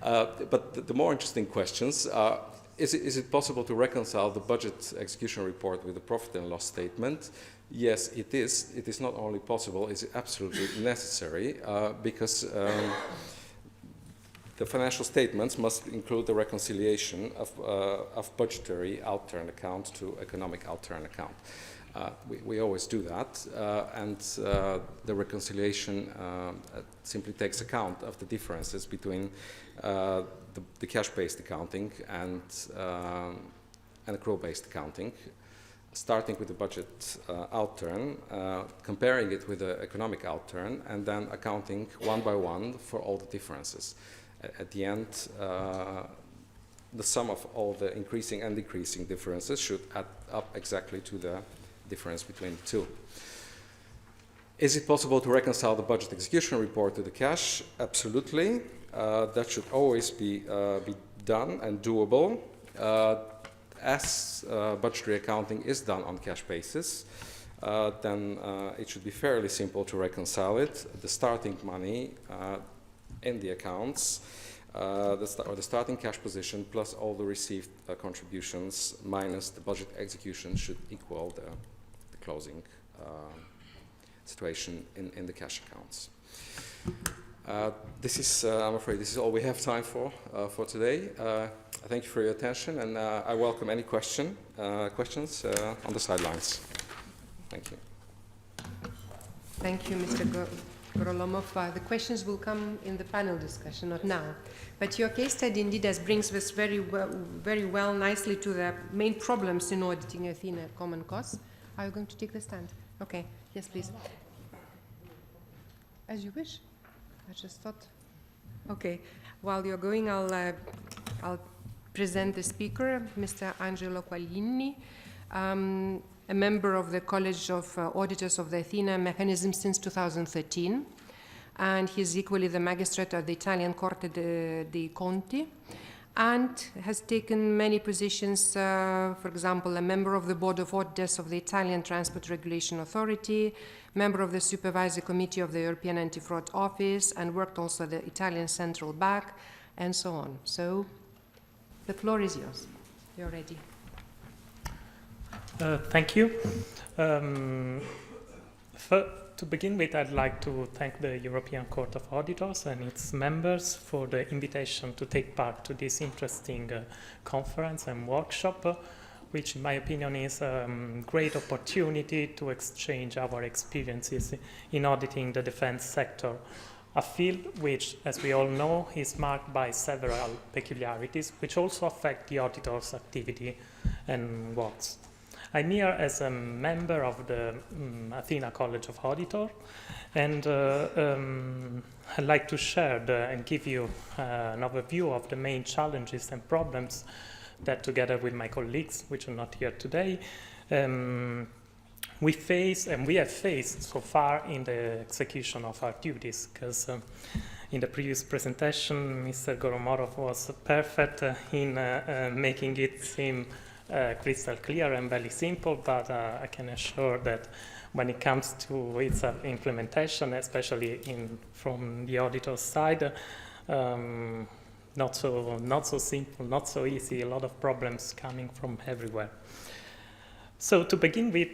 But the more interesting questions are, is it possible to reconcile the budget execution report with the profit and loss statement? Yes, it is. It is not only possible, it's absolutely necessary because the financial statements must include the reconciliation of budgetary outturn account to economic outturn account. We always do that, and the reconciliation simply takes account of the differences between the cash-based accounting and accrual-based accounting, starting with the budget outturn, comparing it with the economic outturn, and then accounting one by one for all the differences. At the end, the sum of all the increasing and decreasing differences should add up exactly to the difference between the two. Is it possible to reconcile the budget execution report to the cash? Absolutely. That should always be done and doable. As budgetary accounting is done on cash basis, then it should be fairly simple to reconcile it. The starting money in the accounts, the starting cash position plus all the received contributions minus the budget execution should equal the closing situation in the cash accounts. This is, I'm afraid, this is all we have time for today. Thank you for your attention, and I welcome any questions on the sidelines. Thank you.
Thank you, Mr. Gorolomov. The questions will come in the panel discussion, not now. But your case study indeed brings us very well, nicely to the main problems in auditing Athena common costs. Are you going to take the stand? Okay. Yes, please. As you wish. I just thought. Okay. While you're going, I'll present the speaker, Mr. Angelo Quaglini, a member of the College of Auditors of the Athena mechanism since 2013, and he's equally the magistrate of the Italian Corte dei Conti, and has taken many positions, for example, a member of the Board of Auditors of the Italian Transport Regulation Authority, member of the Supervisory Committee of the European Anti-Fraud Office, and worked also at the Italian Central Bank, and so on. So the floor is yours. You're ready.
Thank you. To begin with, I'd like to thank the European Court of Auditors and its members for the invitation to take part to this interesting conference and workshop, which in my opinion is a great opportunity to exchange our experiences in auditing the defense sector a field which, as we all know, is marked by several peculiarities which also affect the auditor's activity and works. I'm here as a member of the Athena College of Auditor, and I'd like to share and give you an overview of the main challenges and problems that, together with my colleagues, which are not here today, we face and we have faced so far in the execution of our duties. Because in the previous presentation, Mr. Gorolomov was perfect in making it seem crystal clear and very simple, but I can assure that when it comes to its implementation, especially from the auditor's side, not so simple, not so easy, a lot of problems coming from everywhere. So to begin with,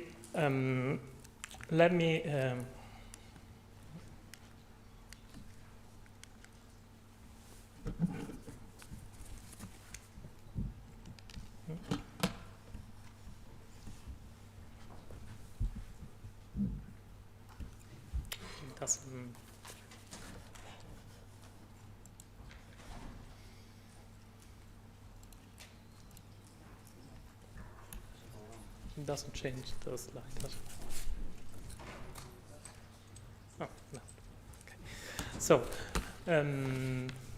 let me it doesn't change those slides. Oh, no. Okay. So,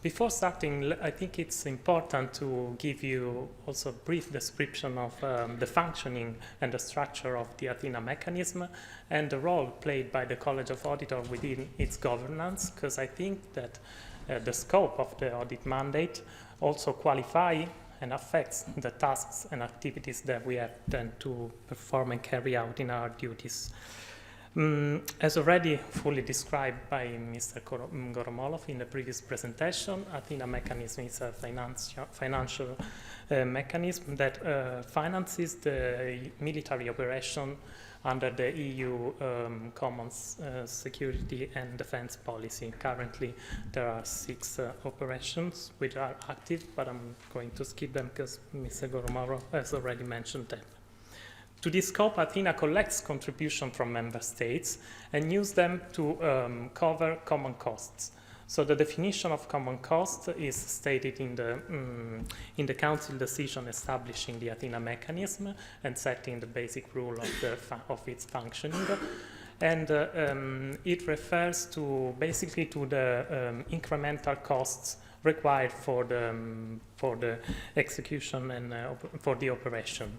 before starting, I think it's important to give you also a brief description of the functioning and the structure of the Athena mechanism and the role played by the College of Auditors within its governance, because I think that the scope of the audit mandate also qualify and affects the tasks and activities that we have then to perform and carry out in our duties. As already fully described by Mr. Gorolomov in the previous presentation, Athena mechanism is a financial mechanism that finances the military operation under the EU Common Security and Defense Policy. Currently, there are 6 operations which are active, but I'm going to skip them because Mr. Gorolomov has already mentioned them. To this scope, Athena collects contributions from member states and uses them to cover common costs. So the definition of common cost is stated in the Council decision establishing the Athena mechanism and setting the basic rule of its functioning. And it refers to basically to the incremental costs required for the execution and for the operation.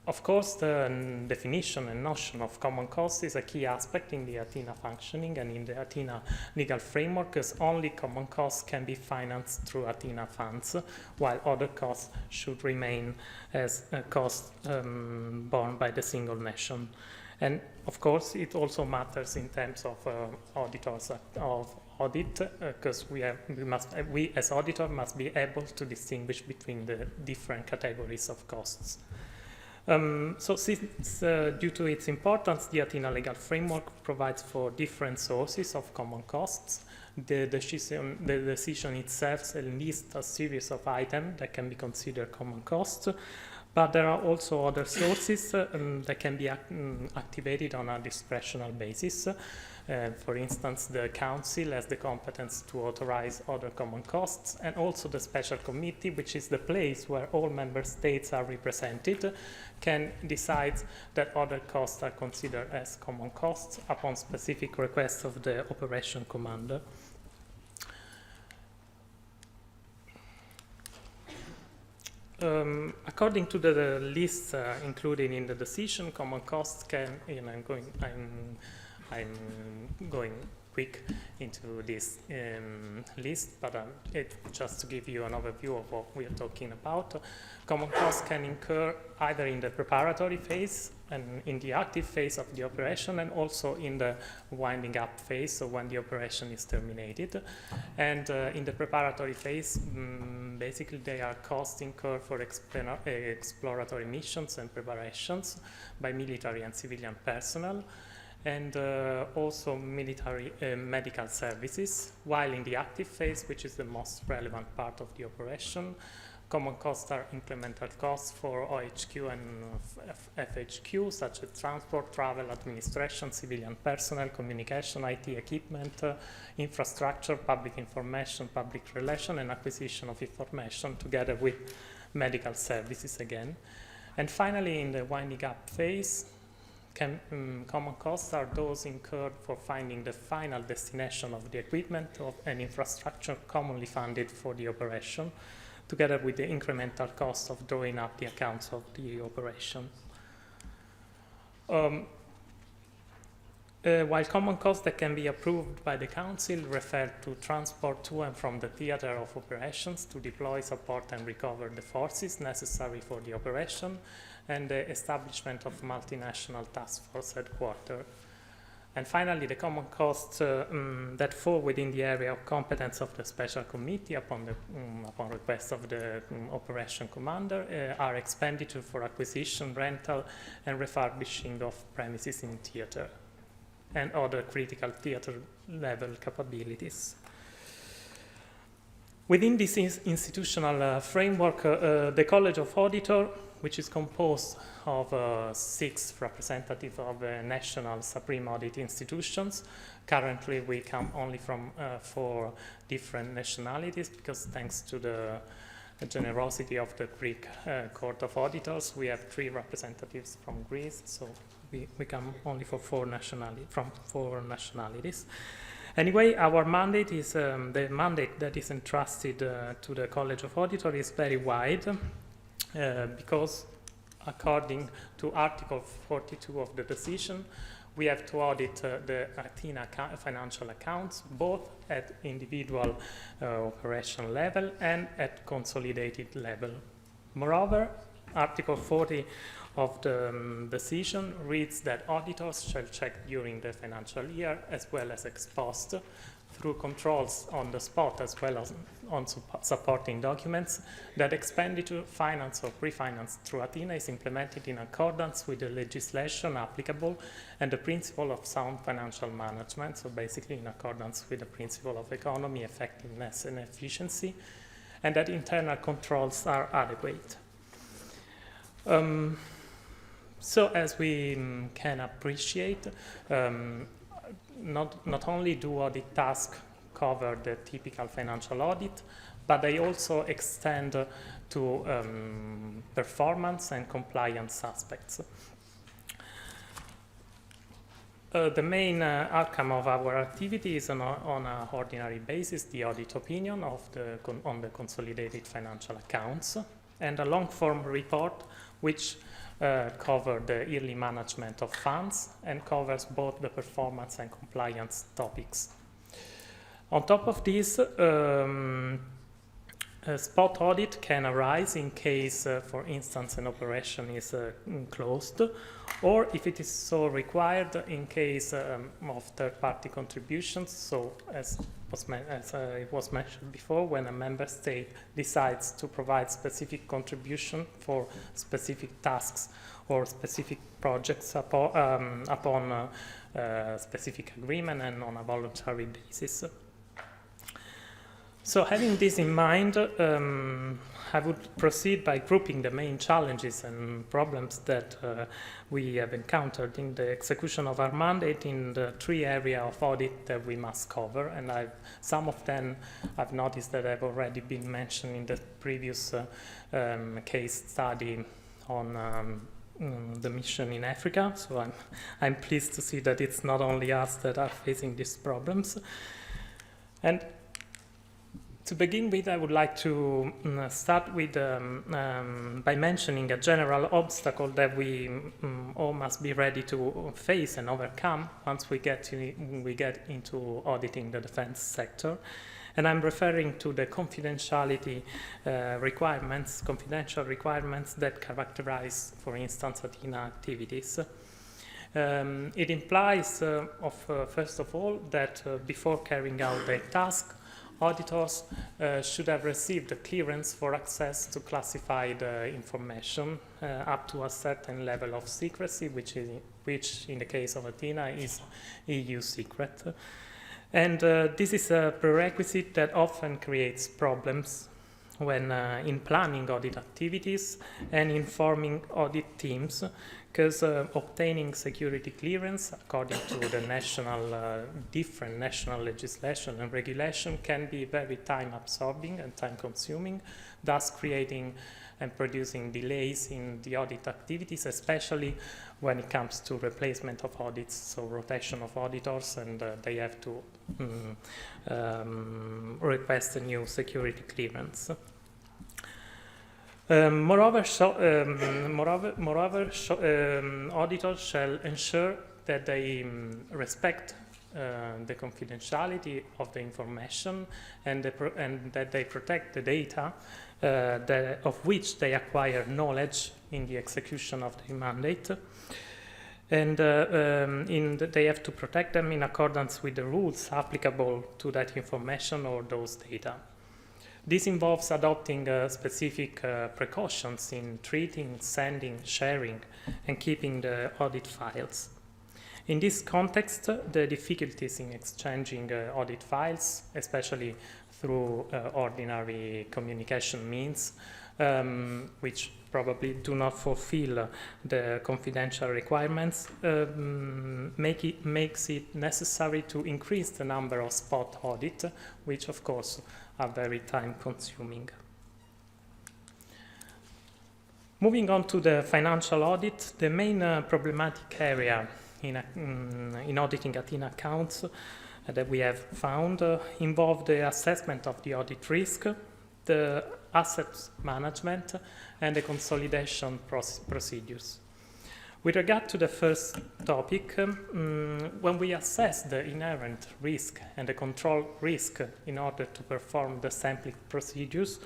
Of course, the definition and notion of common cost is a key aspect in the Athena functioning and in the Athena legal framework, as only common costs can be financed through Athena funds, while other costs should remain as a cost borne by the single nation. And of course, it also matters in terms of auditors of audit, because we as auditors must be able to distinguish between the different categories of costs. So since, due to its importance, the Athena legal framework provides for different sources of common costs. The decision itself lists a series of items that can be considered common costs, but there are also other sources that can be activated on a discretional basis. For instance, the Council has the competence to authorize other common costs, and also the Special Committee, which is the place where all member states are represented, can decide that other costs are considered as common costs upon specific request of the operation commander. According to the list included in the decision, common costs can, I'm going quick into this list, but just to give you an overview of what we are talking about. Common costs can incur either in the preparatory phase and in the active phase of the operation, and also in the winding up phase, so when the operation is terminated. And in the preparatory phase, basically they are costs incurred for exploratory missions and preparations by military and civilian personnel, and also military medical services, while in the active phase, which is the most relevant part of the operation, Common costs are incremental costs for OHQ and FHQ, such as transport, travel, administration, civilian personnel, communication, IT equipment, infrastructure, public information, public relation, and acquisition of information, together with medical services again. And finally, in the winding up phase, common costs are those incurred for finding the final destination of the equipment and infrastructure commonly funded for the operation, together with the incremental cost of drawing up the accounts of the operation. While common costs that can be approved by the Council refer to transport to and from the theater of operations to deploy, support, and recover the forces necessary for the operation, and the establishment of multinational task force headquarters. And finally, the common costs that fall within the area of competence of the special committee upon request of the operation commander are expenditure for acquisition, rental, and refurbishing of premises in theater and other critical theater level capabilities. Within this institutional framework, the College of Auditor, which is composed of 6 representatives of national supreme audit institutions. Currently, we come only from 4 different nationalities, because thanks to the generosity of the Greek Court of Auditors, we have 3 representatives from Greece, so we come only from 4 nationalities. Anyway, our mandate is, the mandate that is entrusted to the College of Auditors is very wide, because according to Article 42 of the decision, we have to audit the Athena financial accounts, both at individual operation level and at consolidated level. Moreover, Article 40 of the decision reads that auditors shall check during the financial year, as well as ex post, through controls on the spot as well as on supporting documents, that expenditure, finance or pre-finance through Athena is implemented in accordance with the legislation applicable and the principle of sound financial management, so basically in accordance with the principle of economy, effectiveness, and efficiency, and that internal controls are adequate. So as we can appreciate, not only do audit tasks cover the typical financial audit, but they also extend to performance and compliance aspects. The main outcome of our activity is on an ordinary basis the audit opinion on the consolidated financial accounts, and a long-form report which cover the yearly management of funds and covers both the performance and compliance topics. On top of this, a spot audit can arise in case, for instance, an operation is closed, or if it is so required in case of third-party contributions. So, as it was mentioned before, when a member state decides to provide specific contribution for specific tasks or specific projects upon specific agreement and on a voluntary basis. So having this in mind, I would proceed by grouping the main challenges and problems that we have encountered in the execution of our mandate in the 3 areas of audit that we must cover. And some of them I've noticed that have already been mentioned in the previous case study on the mission in Africa. So I'm pleased to see that it's not only us that are facing these problems. And to begin with, I would like to start with by mentioning a general obstacle that we all must be ready to face and overcome once we get into auditing the defense sector. And I'm referring to the confidentiality requirements, confidential requirements that characterize, for instance, Athena activities. It implies, first of all, that before carrying out their task, auditors should have received a clearance for access to classified information up to a certain level of secrecy, which in the case of Athena is EU secret. And this is a prerequisite that often creates problems when in planning audit activities and informing audit teams, because obtaining security clearance according to the different national legislation and regulation can be very time absorbing and time consuming, thus creating and producing delays in the audit activities, especially when it comes to replacement of audits, so rotation of auditors, and they have to request a new security clearance. Moreover, auditors shall ensure that they respect the confidentiality of the information and that they protect the data of which they acquire knowledge in the execution of the mandate. And they have to protect them in accordance with the rules applicable to that information or those data. This involves adopting specific precautions in treating, sending, sharing, and keeping the audit files. In this context, the difficulties in exchanging audit files, especially through ordinary communication means, which probably do not fulfill the confidential requirements, makes it necessary to increase the number of spot audits, which of course are very time consuming. Moving on to the financial audit, the main problematic area in auditing Athena accounts that we have found involve the assessment of the audit risk, the asset management, and the consolidation procedures. With regard to the first topic, when we assess the inherent risk and the control risk in order to perform the sampling procedures,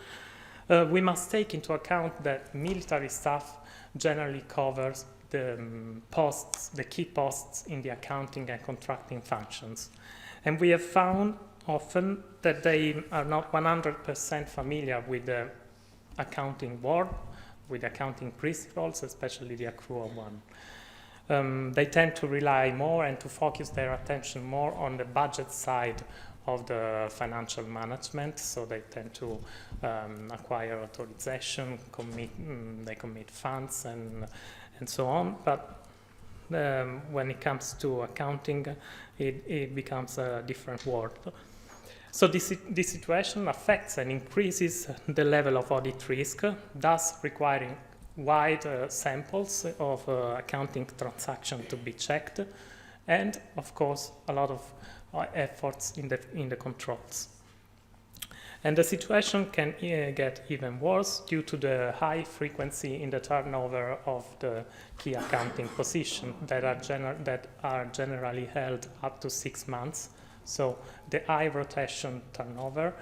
we must take into account that military staff generally covers the key posts in the accounting and contracting functions. And we have found often that they are not 100% familiar with the accounting world, with accounting principles, especially the accrual one. They tend to rely more and to focus their attention more on the budget side of the financial management, so they tend to acquire authorization, they commit funds and so on, but when it comes to accounting, it becomes a different world. So this situation affects and increases the level of audit risk, thus requiring wide samples of accounting transactions to be checked, and of course a lot of efforts in the controls. And the situation can get even worse due to the high frequency in the turnover of the key accounting positions that are generally held up to 6 months. So the high rotation turnover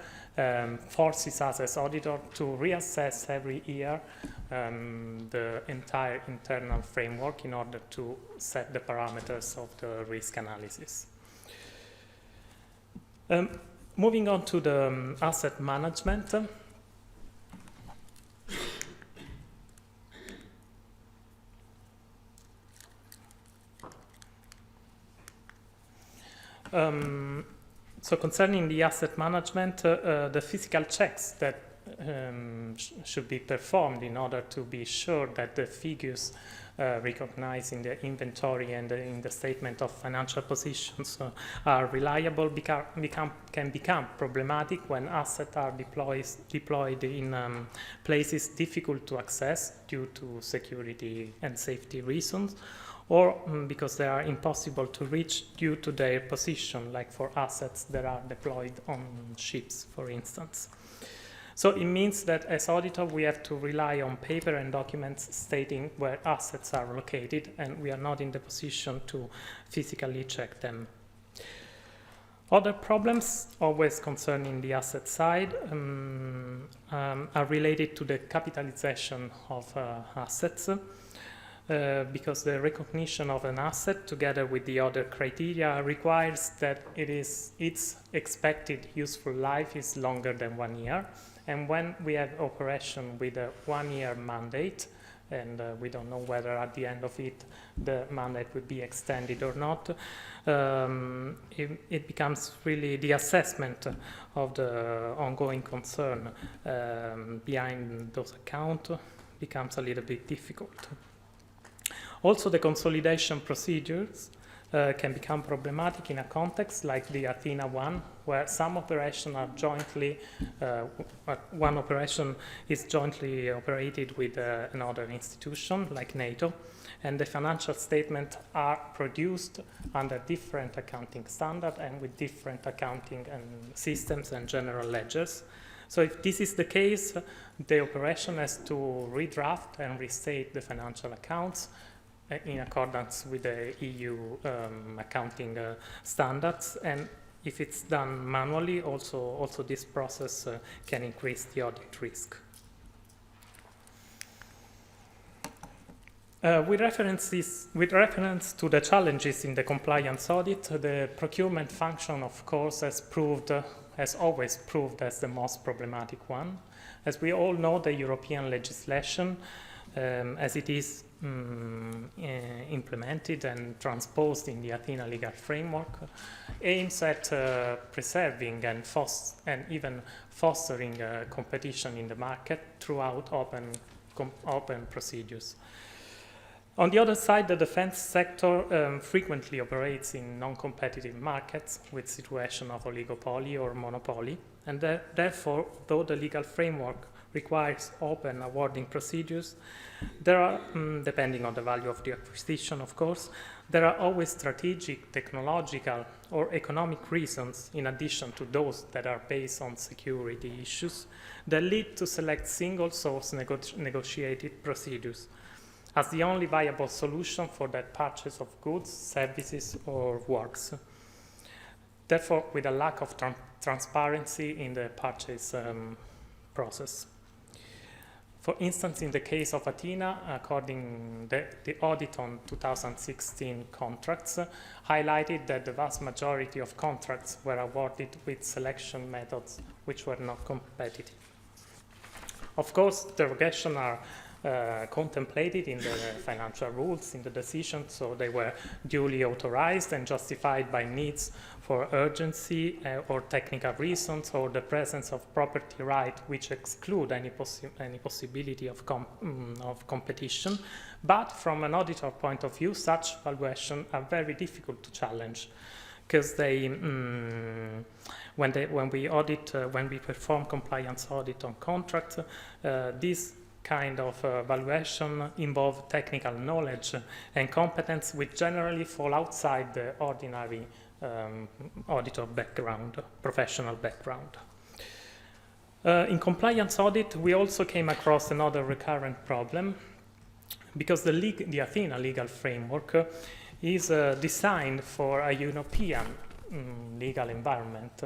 forces us as auditor to reassess every year the entire internal framework in order to set the parameters of the risk analysis. Moving on to the asset management. So concerning the asset management, the physical checks that should be performed in order to be sure that the figures recognized in the inventory and in the statement of financial positions are reliable can become problematic when assets are deployed in places difficult to access due to security and safety reasons, or because they are impossible to reach due to their position, like for assets that are deployed on ships, for instance. So it means that as auditor, we have to rely on paper and documents stating where assets are located, and we are not in the position to physically check them. Other problems, always concerning the asset side, are related to the capitalization of assets. Because the recognition of an asset together with the other criteria requires that its expected useful life is longer than 1 year. And when we have operation with a 1-year mandate, and we don't know whether at the end of it the mandate would be extended or not. It becomes really the assessment of the ongoing concern behind those accounts becomes a little bit difficult. Also, the consolidation procedures can become problematic in a context like the Athena one, where some operations are jointly, one operation is jointly operated with another institution like NATO, and the financial statements are produced under different accounting standards and with different accounting and systems and general ledgers. So if this is the case, the operation has to redraft and restate the financial accounts in accordance with the EU accounting standards, and if it's done manually, also this process can increase the audit risk. With reference to the challenges in the compliance audit, the procurement function, of course, has always proved as the most problematic one. As we all know, the European legislation, as it is implemented and transposed in the Athena legal framework, aims at preserving and even fostering competition in the market throughout open procedures. On the other side, the defense sector frequently operates in non-competitive markets with situation of oligopoly or monopoly, and therefore, though the legal framework requires open awarding procedures, there are, depending on the value of the acquisition, of course, there are always strategic, technological, or economic reasons, in addition to those that are based on security issues, that lead to select single-source negotiated procedures as the only viable solution for that purchase of goods, services, or works. Therefore, with a lack of transparency in the purchase process. For instance, in the case of Athena, according the audit on 2016 contracts highlighted that the vast majority of contracts were awarded with selection methods which were not competitive. Of course, derogations are contemplated in the financial rules in the decision, so they were duly authorized and justified by needs for urgency or technical reasons, or the presence of property right which exclude any possibility of competition. But from an auditor point of view, such valuations are very difficult to challenge, because they, when we perform compliance audit on contracts, this kind of valuation involve technical knowledge and competence which generally fall outside the ordinary auditor background, professional background. In compliance audit, we also came across another recurrent problem, because the Athena legal framework is designed for a European legal environment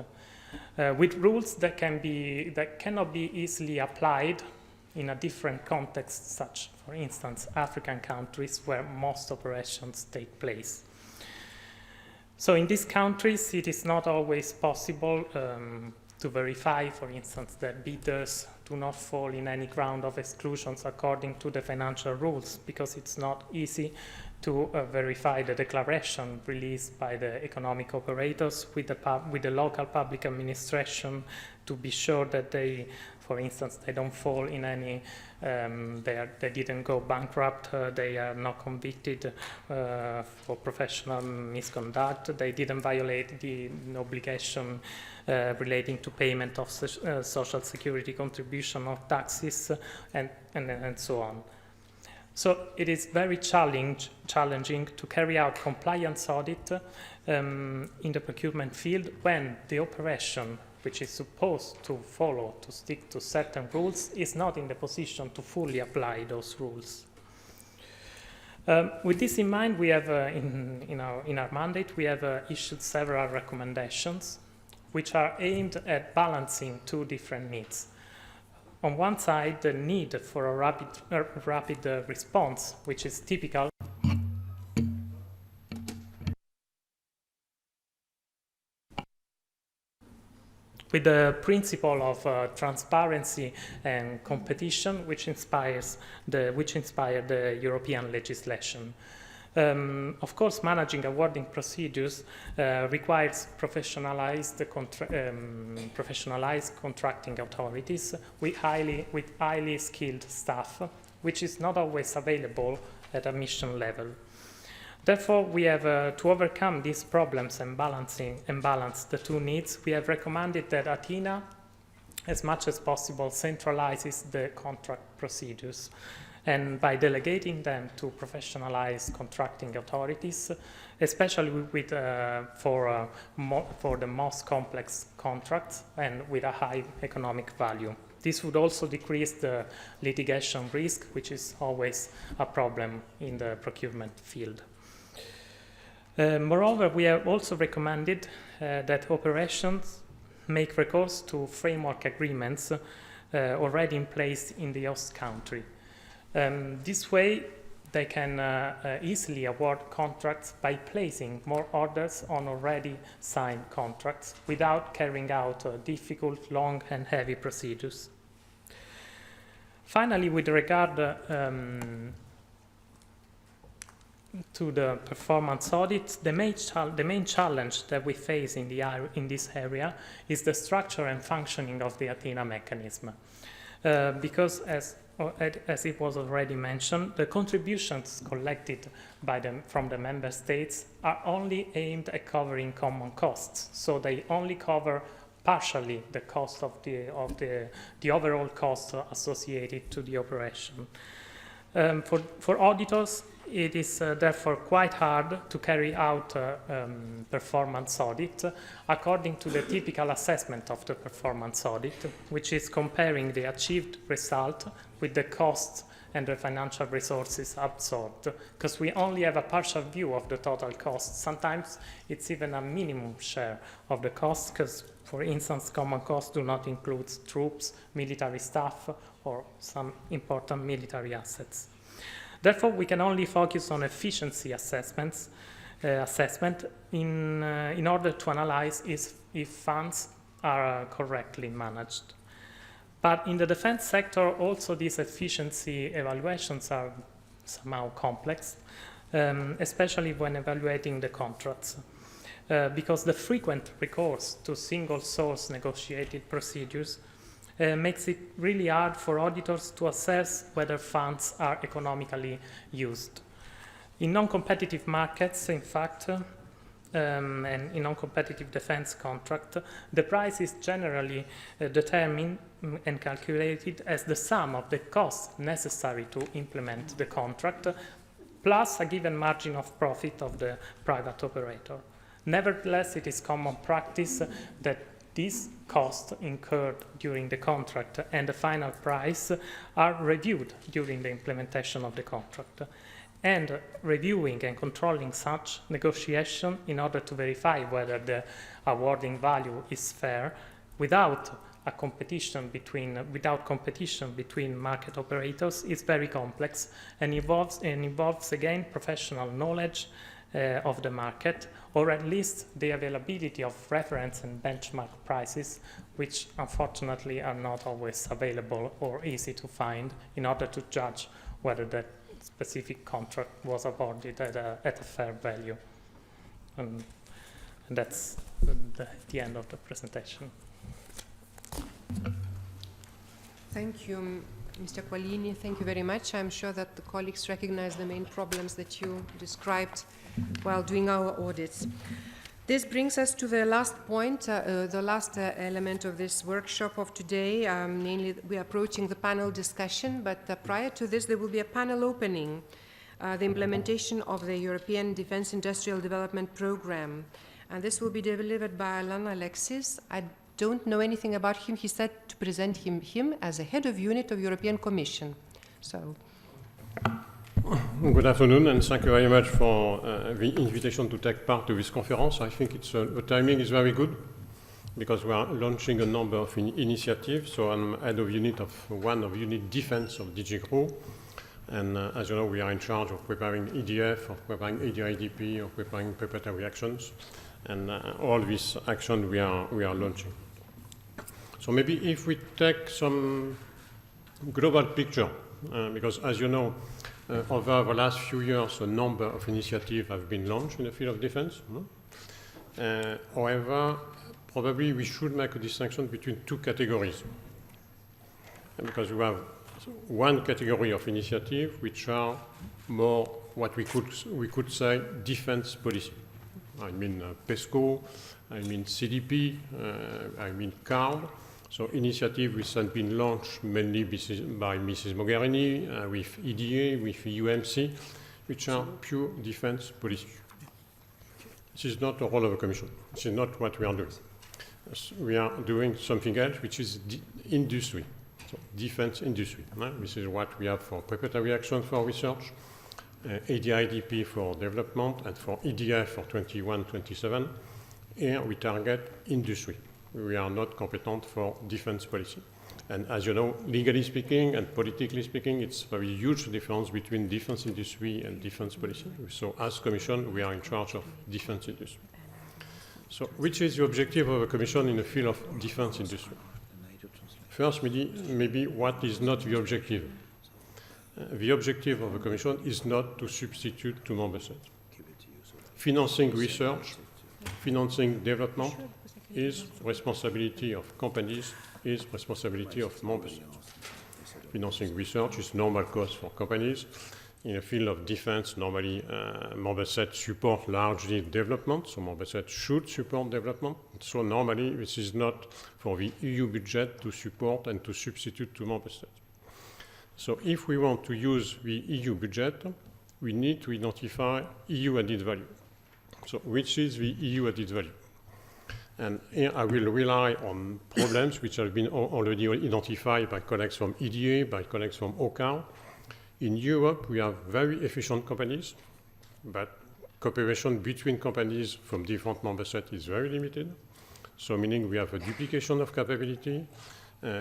with rules that cannot be easily applied in a different context, such, for instance, African countries where most operations take place. So in these countries, it is not always possible to verify, for instance, that bidders do not fall in any ground of exclusions according to the financial rules, because it's not easy to verify the declaration released by the economic operators with the local public administration to be sure that they, for instance, they don't fall in any, they didn't go bankrupt, they are not convicted for professional misconduct, they didn't violate the obligation relating to payment of social security contribution or taxes, and so on. So it is very challenging to carry out compliance audit in the procurement field when the operation, which is supposed to stick to certain rules, is not in the position to fully apply those rules. With this in mind, we have in our mandate, we have issued several recommendations which are aimed at balancing two different needs. On one side, the need for a rapid response, which is typical with the principle of transparency and competition, which inspired the European legislation. Of course, managing awarding procedures requires professionalized contracting authorities with highly skilled staff, which is not always available at a mission level. Therefore, we have to overcome these problems and balance the two needs. We have recommended that Athena, as much as possible, centralizes the contract procedures, and by delegating them to professionalized contracting authorities, especially for the most complex contracts and with a high economic value. This would also decrease the litigation risk, which is always a problem in the procurement field. Moreover, we have also recommended that operations make recourse to framework agreements already in place in the host country. This way, they can easily award contracts by placing more orders on already signed contracts without carrying out difficult, long, and heavy procedures. Finally, with regard to the performance audit, the main challenge that we face in this area is the structure and functioning of the Athena mechanism. Because as it was already mentioned, the contributions collected from the member states are only aimed at covering common costs, so they only cover partially the cost of the overall cost associated to the operation. For auditors, it is therefore quite hard to carry out performance audit according to the typical assessment of the performance audit, which is comparing the achieved result with the costs and the financial resources absorbed, because we only have a partial view of the total costs. Sometimes it's even a minimum share of the costs, because, for instance, common costs do not include troops, military staff, or some important military assets. Therefore, we can only focus on efficiency assessment in order to analyze if funds are correctly managed. But in the defense sector, also these efficiency evaluations are somehow complex, especially when evaluating the contracts, because the frequent recourse to single source negotiated procedures makes it really hard for auditors to assess whether funds are economically used. In non-competitive markets, in fact, and in non-competitive defense contract, the price is generally determined and calculated as the sum of the costs necessary to implement the contract, plus a given margin of profit of the private operator. Nevertheless, it is common practice that these costs incurred during the contract and the final price are reviewed during the implementation of the contract. And reviewing and controlling such negotiation in order to verify whether the awarding value is fair without competition between market operators is very complex and involves again professional knowledge of the market, or at least the availability of reference and benchmark prices, which unfortunately are not always available or easy to find in order to judge whether that specific contract was awarded at a fair value. And that's the end of the presentation.
Thank you, Mr. Quaglini. Thank you very much. I'm sure that the colleagues recognize the main problems that you described while doing our audits. This brings us to the last point, the last element of this workshop of today. Mainly, we are approaching the panel discussion, but prior to this, there will be a panel opening, the implementation of the European Defence Industrial Development Programme. And this will be delivered by Alain Alexis. I don't know anything about him. He said to present him as a head of unit of European Commission. So.
Good afternoon, and thank you very much for the invitation to take part to this conference. I think the timing is very good because we are launching a number of initiatives. So I'm head of unit of one of unit defense of DG Group, and as you know, we are in charge of preparing EDF, of preparing EDIDP, of preparing preparatory actions, and all these actions we are launching. So maybe if we take some global picture, because as you know, over the last few years, a number of initiatives have been launched in the field of defense. However, probably we should make a distinction between two categories. Because we have one category of initiative which are more what we could say defense policy. I mean Pesco, I mean CDP, I mean CARD. So initiative which has been launched mainly by Mrs. Mogherini, with EDA, with UMC, which are pure defense policy. This is not the role of the Commission. This is not what we are doing. We are doing something else, which is industry, so defense industry. This is what we have for preparatory action for research, ADIDP for development, and for EDF for 21-27. Here we target industry. We are not competent for defense policy. And as you know, legally speaking and politically speaking, it's a very huge difference between defense industry and defense policy. So as Commission, we are in charge of defense industry. So which is the objective of the Commission in the field of defense industry? First, maybe what is not the objective? The objective of the Commission is not to substitute to member states. Financing research, financing development is responsibility of companies, is responsibility of member states. Financing research is normal cost for companies. In the field of defense, normally member states support largely development, so member states should support development. So normally this is not for the EU budget to support and to substitute to member states. So if we want to use the EU budget, we need to identify EU added value. So which is the EU added value? And here I will rely on problems which have been already identified by colleagues from EDA, by colleagues from OCAR. In Europe, we have very efficient companies, but cooperation between companies from different member states is very limited. So meaning we have a duplication of capability.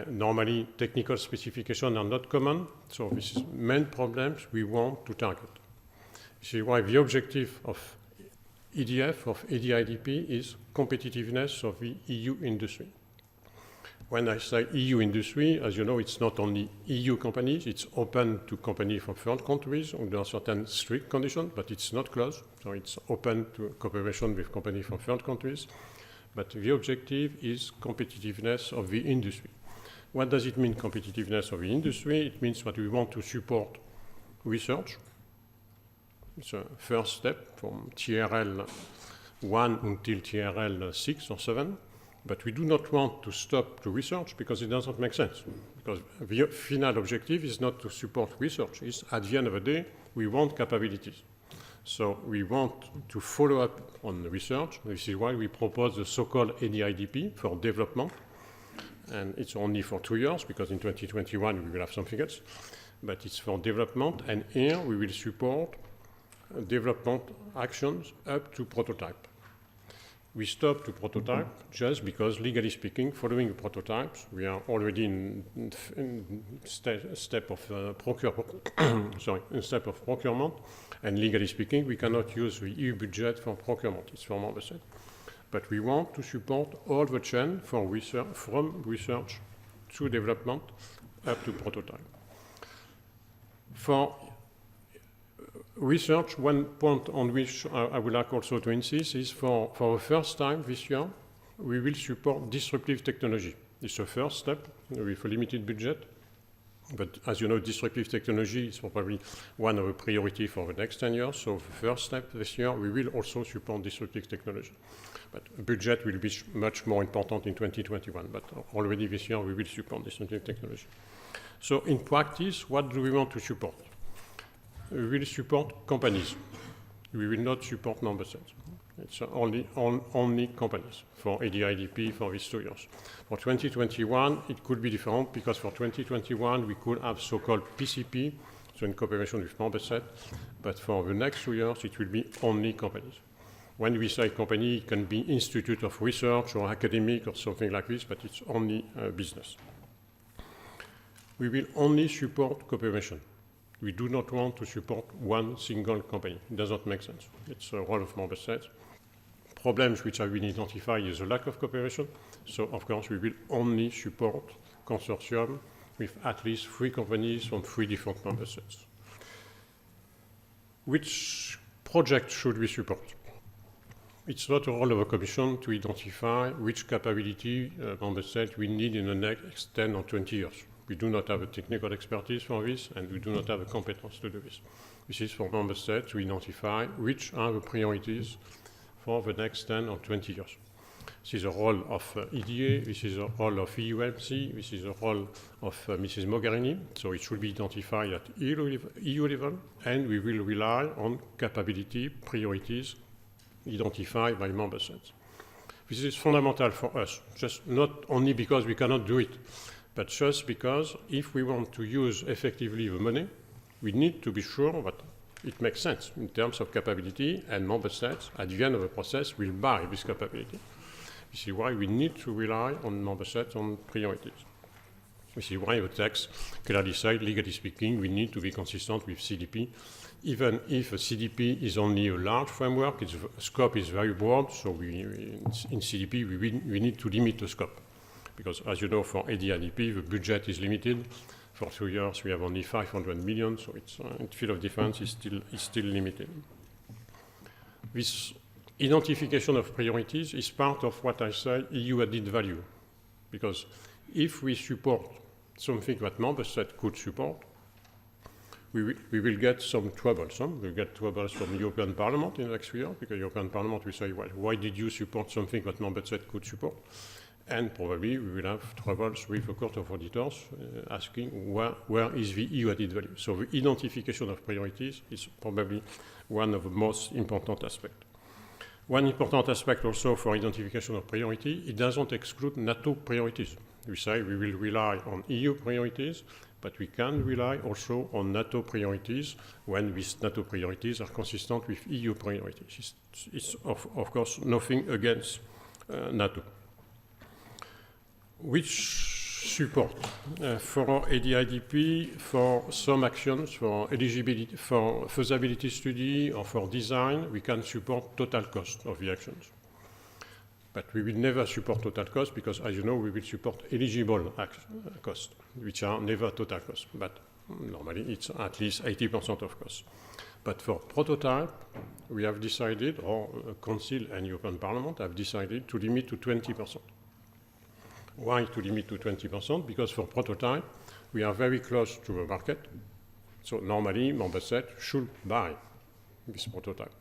Normally, technical specifications are not common. So this is main problems we want to target. This is why the objective of EDF, of ADIDP, is competitiveness of the EU industry. When I say EU industry, as you know, it's not only EU companies, it's open to companies from third countries under certain strict conditions, but it's not closed, so it's open to cooperation with companies from third countries. But the objective is competitiveness of the industry. What does it mean, competitiveness of the industry? It means that we want to support research. It's a first step from TRL 1 until TRL 6 or 7. But we do not want to stop to research because it doesn't make sense. Because the final objective is not to support research. It's at the end of the day, we want capabilities. So we want to follow up on the research. This is why we propose the so-called ADIDP for development. And it's only for 2 years because in 2021 we will have something else. But it's for development, and here we will support development actions up to prototype. We stop to prototype just because, legally speaking, following the prototypes, we are already in step of procurement. Step of procurement, and legally speaking, we cannot use the EU budget for procurement. It's for member states. But we want to support all the chain for research, from research to development up to prototype. For research, one point on which I would like also to insist is for the first time this year, we will support disruptive technology. It's a first step with a limited budget. But as you know, disruptive technology is probably one of the priorities for the next 10 years. So the first step this year, we will also support disruptive technology. But budget will be much more important in 2021. But already this year, we will support disruptive technology. So in practice, what do we want to support? We will support companies. We will not support member states. It's only companies for ADIDP for these 2 years. For 2021, it could be different because for 2021, we could have so-called PCP, so in cooperation with member states. But for the next 2 years, it will be only companies. When we say company, it can be institute of research or academic or something like this, but it's only business. We will only support cooperation. We do not want to support one single company. It does not make sense. It's a role of member states. problems which have been identified is a lack of cooperation. So, of course, we will only support consortium with at least 3 companies from 3 different member states. Which project should we support? It's not a role of a commission to identify which capability member state we need in the next 10 or 20 years. We do not have a technical expertise for this, and we do not have a competence to do this. This is for member states to identify which are the priorities for the next 10 or 20 years. This is a role of EDA, this is a role of EUMC, this is a role of Mrs. Mogherini, so it should be identified at EU level, and we will rely on capability priorities identified by member states. This is fundamental for us, just not only because we cannot do it, but just because if we want to use effectively the money, we need to be sure that it makes sense in terms of capability, and member states, at the end of the process, will buy this capability. This is why we need to rely on member states on priorities. This is why the text clearly said, legally speaking, we need to be consistent with CDP. Even if a CDP is only a large framework, its scope is very broad, so in CDP we need to limit the scope. Because as you know, for ADIDP, the budget is limited. For 2 years, we have only 500 million, so its field of defense is still limited. This identification of priorities is part of what I say EU added value. Because if we support something that member states could support, we will get some troubles. We'll get troubles from the European Parliament in the next year, because the European Parliament will say, well, why did you support something that member states could support? And probably we will have troubles with the Court of Auditors asking where is the EU added value. So the identification of priorities is probably one of the most important aspects. One important aspect also for identification of priority, it doesn't exclude NATO priorities. We say we will rely on EU priorities, but we can rely also on NATO priorities when these NATO priorities are consistent with EU priorities. It's of course nothing against NATO. Which support for ADIDP, for some actions, for eligibility, for feasibility study, or for design, we can support total cost of the actions. But we will never support total cost because, as you know, we will support eligible costs, which are never total cost. But normally, it's at least 80% of cost. But for prototype, we have decided, or Council and European Parliament have decided to limit to 20%. Why to limit to 20%? Because for prototype, we are very close to the market. So normally, member states should buy this prototype.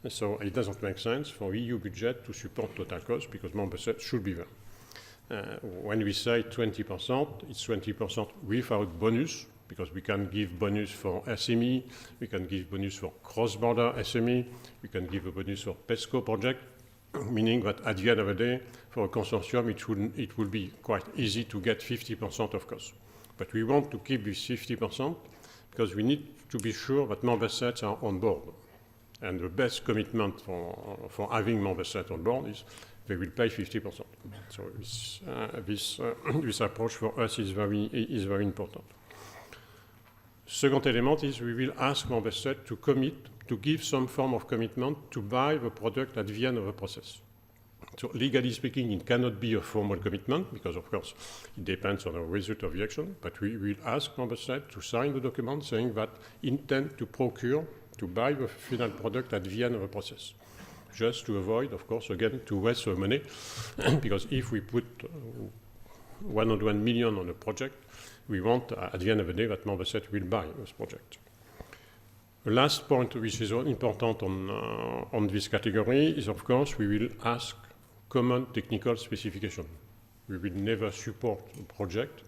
So it doesn't make sense for EU budget to support total cost because member states should be there. When we say 20%, it's 20% without bonus, because we can give bonus for SME, we can give bonus for cross-border SME, we can give a bonus for Pesco project, meaning that at the end of the day, for a consortium, it will be quite easy to get 50% of cost. But we want to keep this 50% because we need to be sure that member states are on board. And the best commitment for having member states on board is they will pay 50%. So this approach for us is very important. Second element is we will ask member states to commit, to give some form of commitment to buy the product at the end of the process. So legally speaking, it cannot be a formal commitment because, of course, it depends on the result of the action, but we will ask member states to sign the document saying that intend to procure, to buy the final product at the end of the process, just to avoid, of course, again, to waste the money, because if we put 100 million on a project, we want, at the end of the day, that member state will buy this project. The last point, which is important on this category, is, of course, we will ask common technical specification. We will never support a project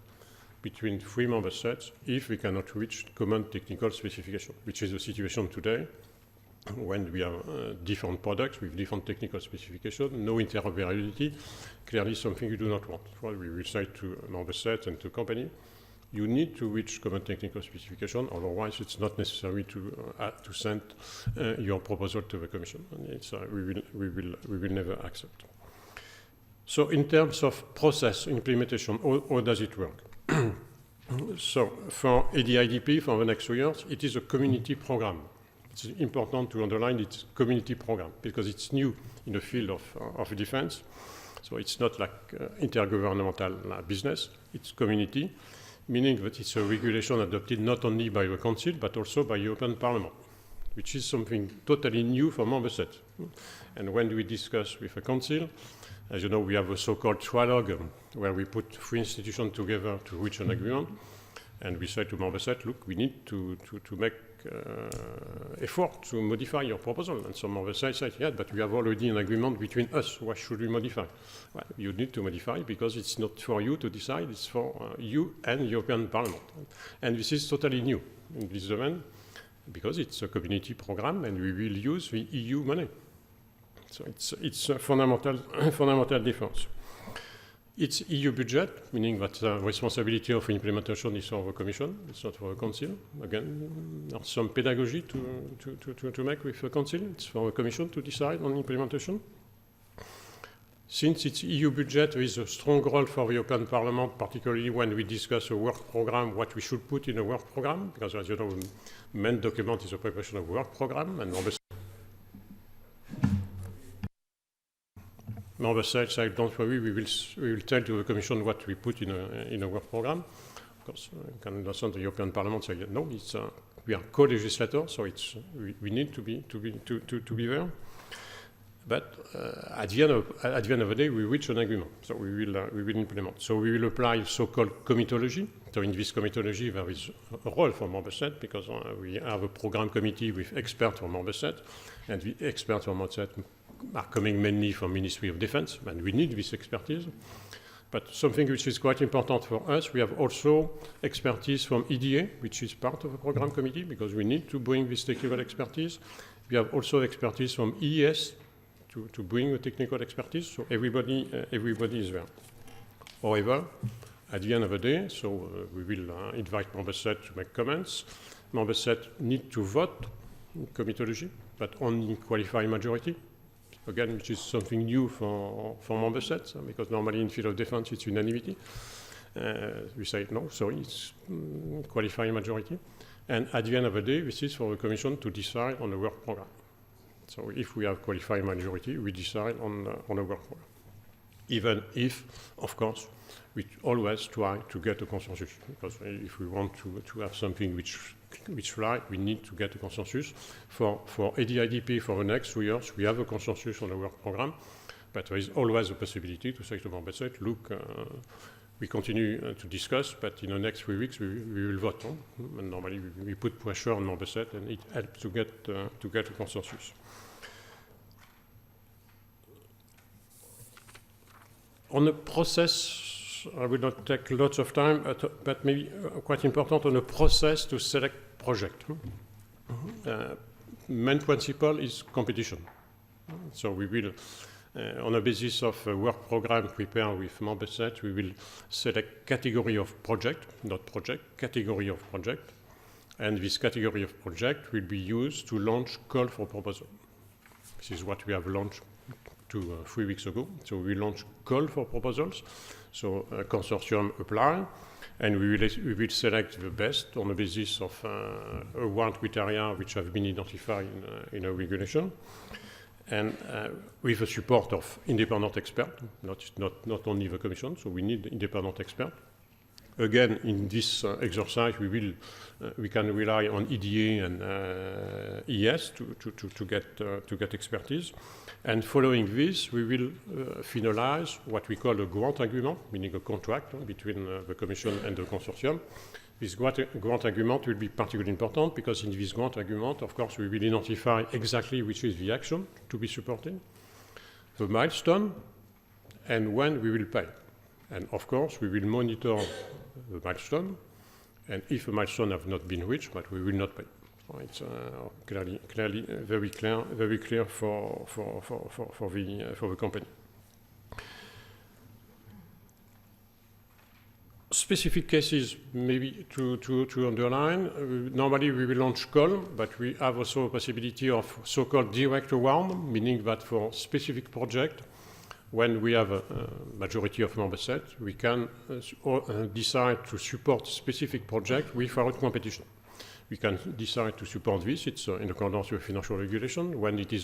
between 3 member states if we cannot reach common technical specification, which is the situation today when we have different products with different technical specifications, no interoperability, clearly something we do not want. Well, we will say to member states and to companies, you need to reach common technical specification, otherwise it's not necessary to send your proposal to the Commission. And it's, we will never accept. So in terms of process implementation, how does it work? So for ADIDP, for the next 2 years, it is a community program. It's important to underline it's community program because it's new in the field of defense. So it's not like intergovernmental business, it's community, meaning that it's a regulation adopted not only by the Council but also by European Parliament, which is something totally new for member states. And when we discuss with the Council, as you know, we have a so-called trilogue where we put 3 institutions together to reach an agreement. And we say to member states, look, we need to make effort to modify your proposal. And some member states say, yeah, but we have already an agreement between us. Why should we modify? Well, you need to modify because it's not for you to decide, it's for you and European Parliament. And this is totally new in this domain because it's a community program and we will use the EU money. So it's a fundamental difference. It's EU budget, meaning that the responsibility of implementation is for the Commission, it's not for the Council. Again, there's some pedagogy to make with the Council. It's for the Commission to decide on implementation. Since it's EU budget, there is a strong role for the European Parliament, particularly when we discuss a work program, what we should put in a work program, because as you know, the main document is a preparation of a work program, and member states say, don't worry, we will tell to the Commission what we put in a work program. Of course, you can understand the European Parliament say, no, we are co-legislators, so we need to be there. But at the end of the day, we reach an agreement, so we will implement. So we will apply so-called comitology. So in this comitology, there is a role for member states because we have a program committee with experts from member states, and the experts from member states are coming mainly from Ministry of Defense, and we need this expertise. But something which is quite important for us, we have also expertise from EDA, which is part of the program committee, because we need to bring this technical expertise. We have also expertise from EES to bring the technical expertise, so everybody is there. However, at the end of the day, so we will invite member states to make comments. Member states need to vote in comitology, but only qualified majority. Again, which is something new for member states, because normally in field of defense it's unanimity. We say no, sorry, it's qualified majority. And at the end of the day, this is for the Commission to decide on the work program. So if we have qualified majority, we decide on the work program. Even if, of course, we always try to get a consensus, because if we want to have something which fly, we need to get a consensus. For ADIDP for the next 3 years, we have a consensus on the work program, but there is always a possibility to say to member states, look, we continue to discuss, but in the next 3 weeks we will vote. And normally we put pressure on member states, and it helps to get a consensus. On the process, I will not take lots of time, but maybe quite important on the process to select project. Main principle is competition. So we will, on the basis of a work program prepared with member states, we will select category of project, not project, category of project. And this category of project will be used to launch call for proposal. This is what we have launched 3 weeks ago. So we launch call for proposals. So a consortium apply, and we will select the best on the basis of award criteria which have been identified in a regulation, and with the support of independent experts, not only the Commission. So we need independent experts. Again, in this exercise, we can rely on EDA and ES to get expertise. And following this, we will finalize what we call a grant agreement, meaning a contract between the Commission and the consortium. This grant agreement will be particularly important because in this grant agreement, of course, we will identify exactly which is the action to be supported, the milestone, and when we will pay. And of course, we will monitor the milestone, and if a milestone have not been reached, but we will not pay. It's clearly very clear for the company. Specific cases, maybe to underline. Normally, we will launch call, but we have also a possibility of so-called direct award, meaning that for specific project, when we have a majority of member states, we can decide to support specific project without competition. we can decide to support this. It's in accordance with financial regulation, when it is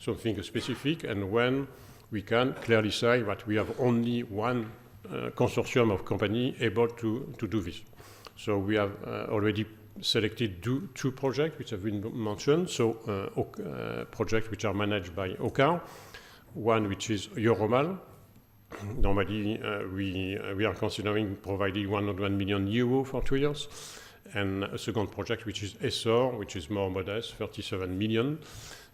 something specific, and when we can clearly say that we have only one consortium of companies able to do this. So we have already selected two projects which have been mentioned. So projects which are managed by OCCAR, one which is Euromal. Normally we are considering providing 101 million euros for 2 years, and a second project which is ESOR, which is more modest, 37 million.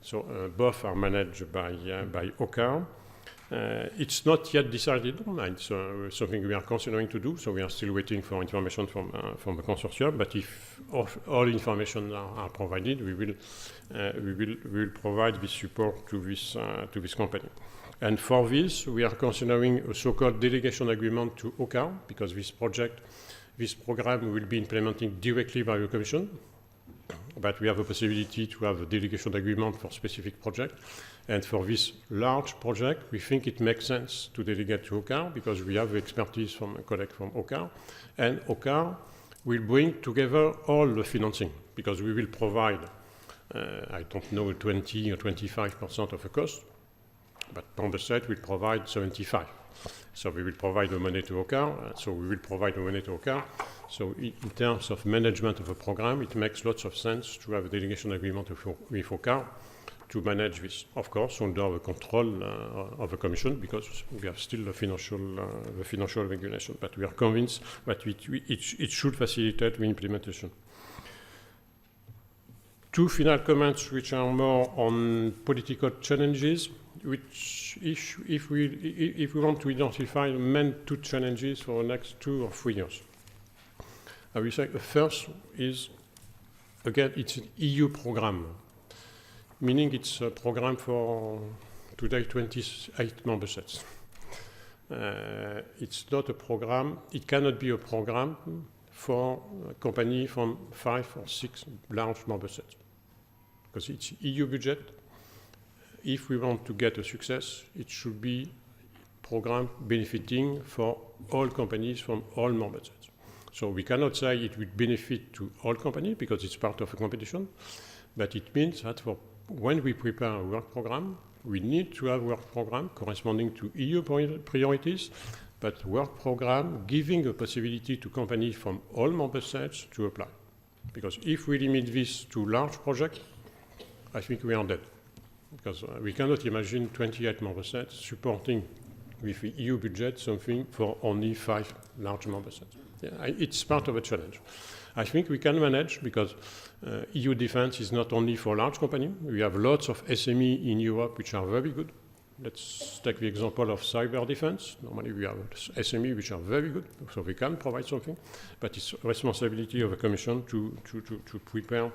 So both are managed by OCCAR. It's not yet decided. It's something we are considering to do, so we are still waiting for information from the consortium. But if all information are provided, we will provide this support to this company. And for this, we are considering a so-called delegation agreement to OCCAR, because this program will be implemented directly by the Commission. But we have a possibility to have a delegation agreement for specific projects. And for this large project, we think it makes sense to delegate to OCCAR, because we have expertise from a colleague from OCCAR. And OCCAR will bring together all the financing, because we will provide, I don't know, 20 or 25% of the cost, but Member State will provide 75%. So we will provide the money to OCCAR. So in terms of management of a program, it makes lots of sense to have a delegation agreement with OCCAR to manage this, of course, under the control of the Commission, because we have still the financial regulation. But we are convinced that it should facilitate the implementation. Two final comments which are more on political challenges, which if we want to identify the main two challenges for the next 2 or 3 years. I will say the first is, again, it's an EU program, meaning it's a program for today 28 member states. It's not a program, it cannot be a program for a company from 5 or 6 large member states, because it's EU budget. If we want to get a success, it should be a program benefiting for all companies from all member states. So we cannot say it will benefit to all companies because it's part of a competition, but it means that when we prepare a work program, we need to have a work program corresponding to EU priorities, but work program giving a possibility to companies from all member states to apply. Because if we limit this to large projects, I think we are dead. Because we cannot imagine 28 member states supporting with the EU budget something for only 5 large member states. Yeah, it's part of a challenge. I think we can manage, because EU defense is not only for large companies. We have lots of SME in Europe which are very good. Let's take the example of cyber defense. Normally we have SME which are very good, so we can provide something, but it's a responsibility of the Commission to prepare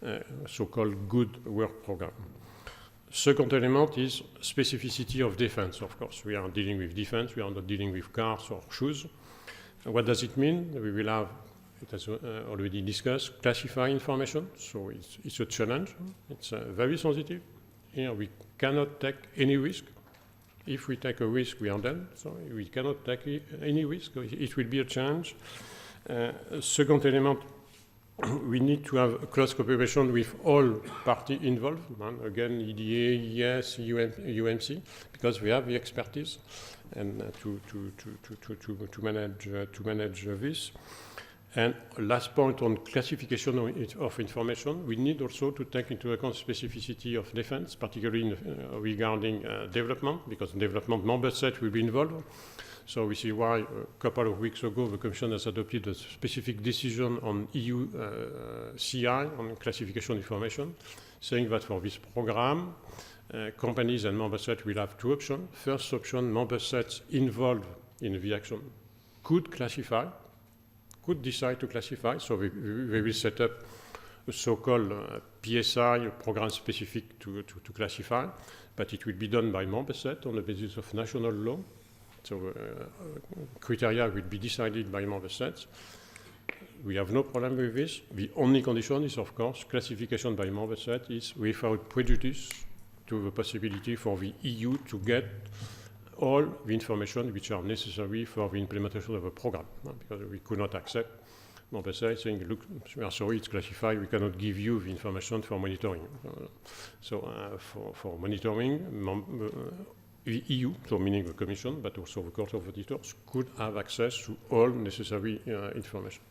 a so-called good work program. Second element is specificity of defense, of course. We are dealing with defense, we are not dealing with cars or shoes. And what does it mean? We will have, it has already discussed, classified information, so it's a challenge. It's very sensitive. Here we cannot take any risk. If we take a risk, we are done. So we cannot take any risk. It will be a challenge. Second element, we need to have a close cooperation with all parties involved. Again, EDA, ES, UMC, because we have the expertise and to manage this. And last point on classification of information, we need also to take into account specificity of defense, particularly regarding development, because development member states will be involved. So we see why a couple of weeks ago the Commission has adopted a specific decision on EU CI, on classification information, saying that for this program, companies and member states will have 2 options. First option, member states involved in the action could classify, could decide to classify, so they will set up a so-called PSI, a program specific to classify, but it will be done by member states on the basis of national law. So criteria will be decided by member states. We have no problem with this. The only condition is, of course, classification by member states is without prejudice to the possibility for the EU to get all the information which are necessary for the implementation of a program, because we could not accept member state saying, look, we are sorry, it's classified, we cannot give you the information for monitoring. For monitoring, the EU, so meaning the Commission, but also the Court of Auditors, could have access to all necessary information.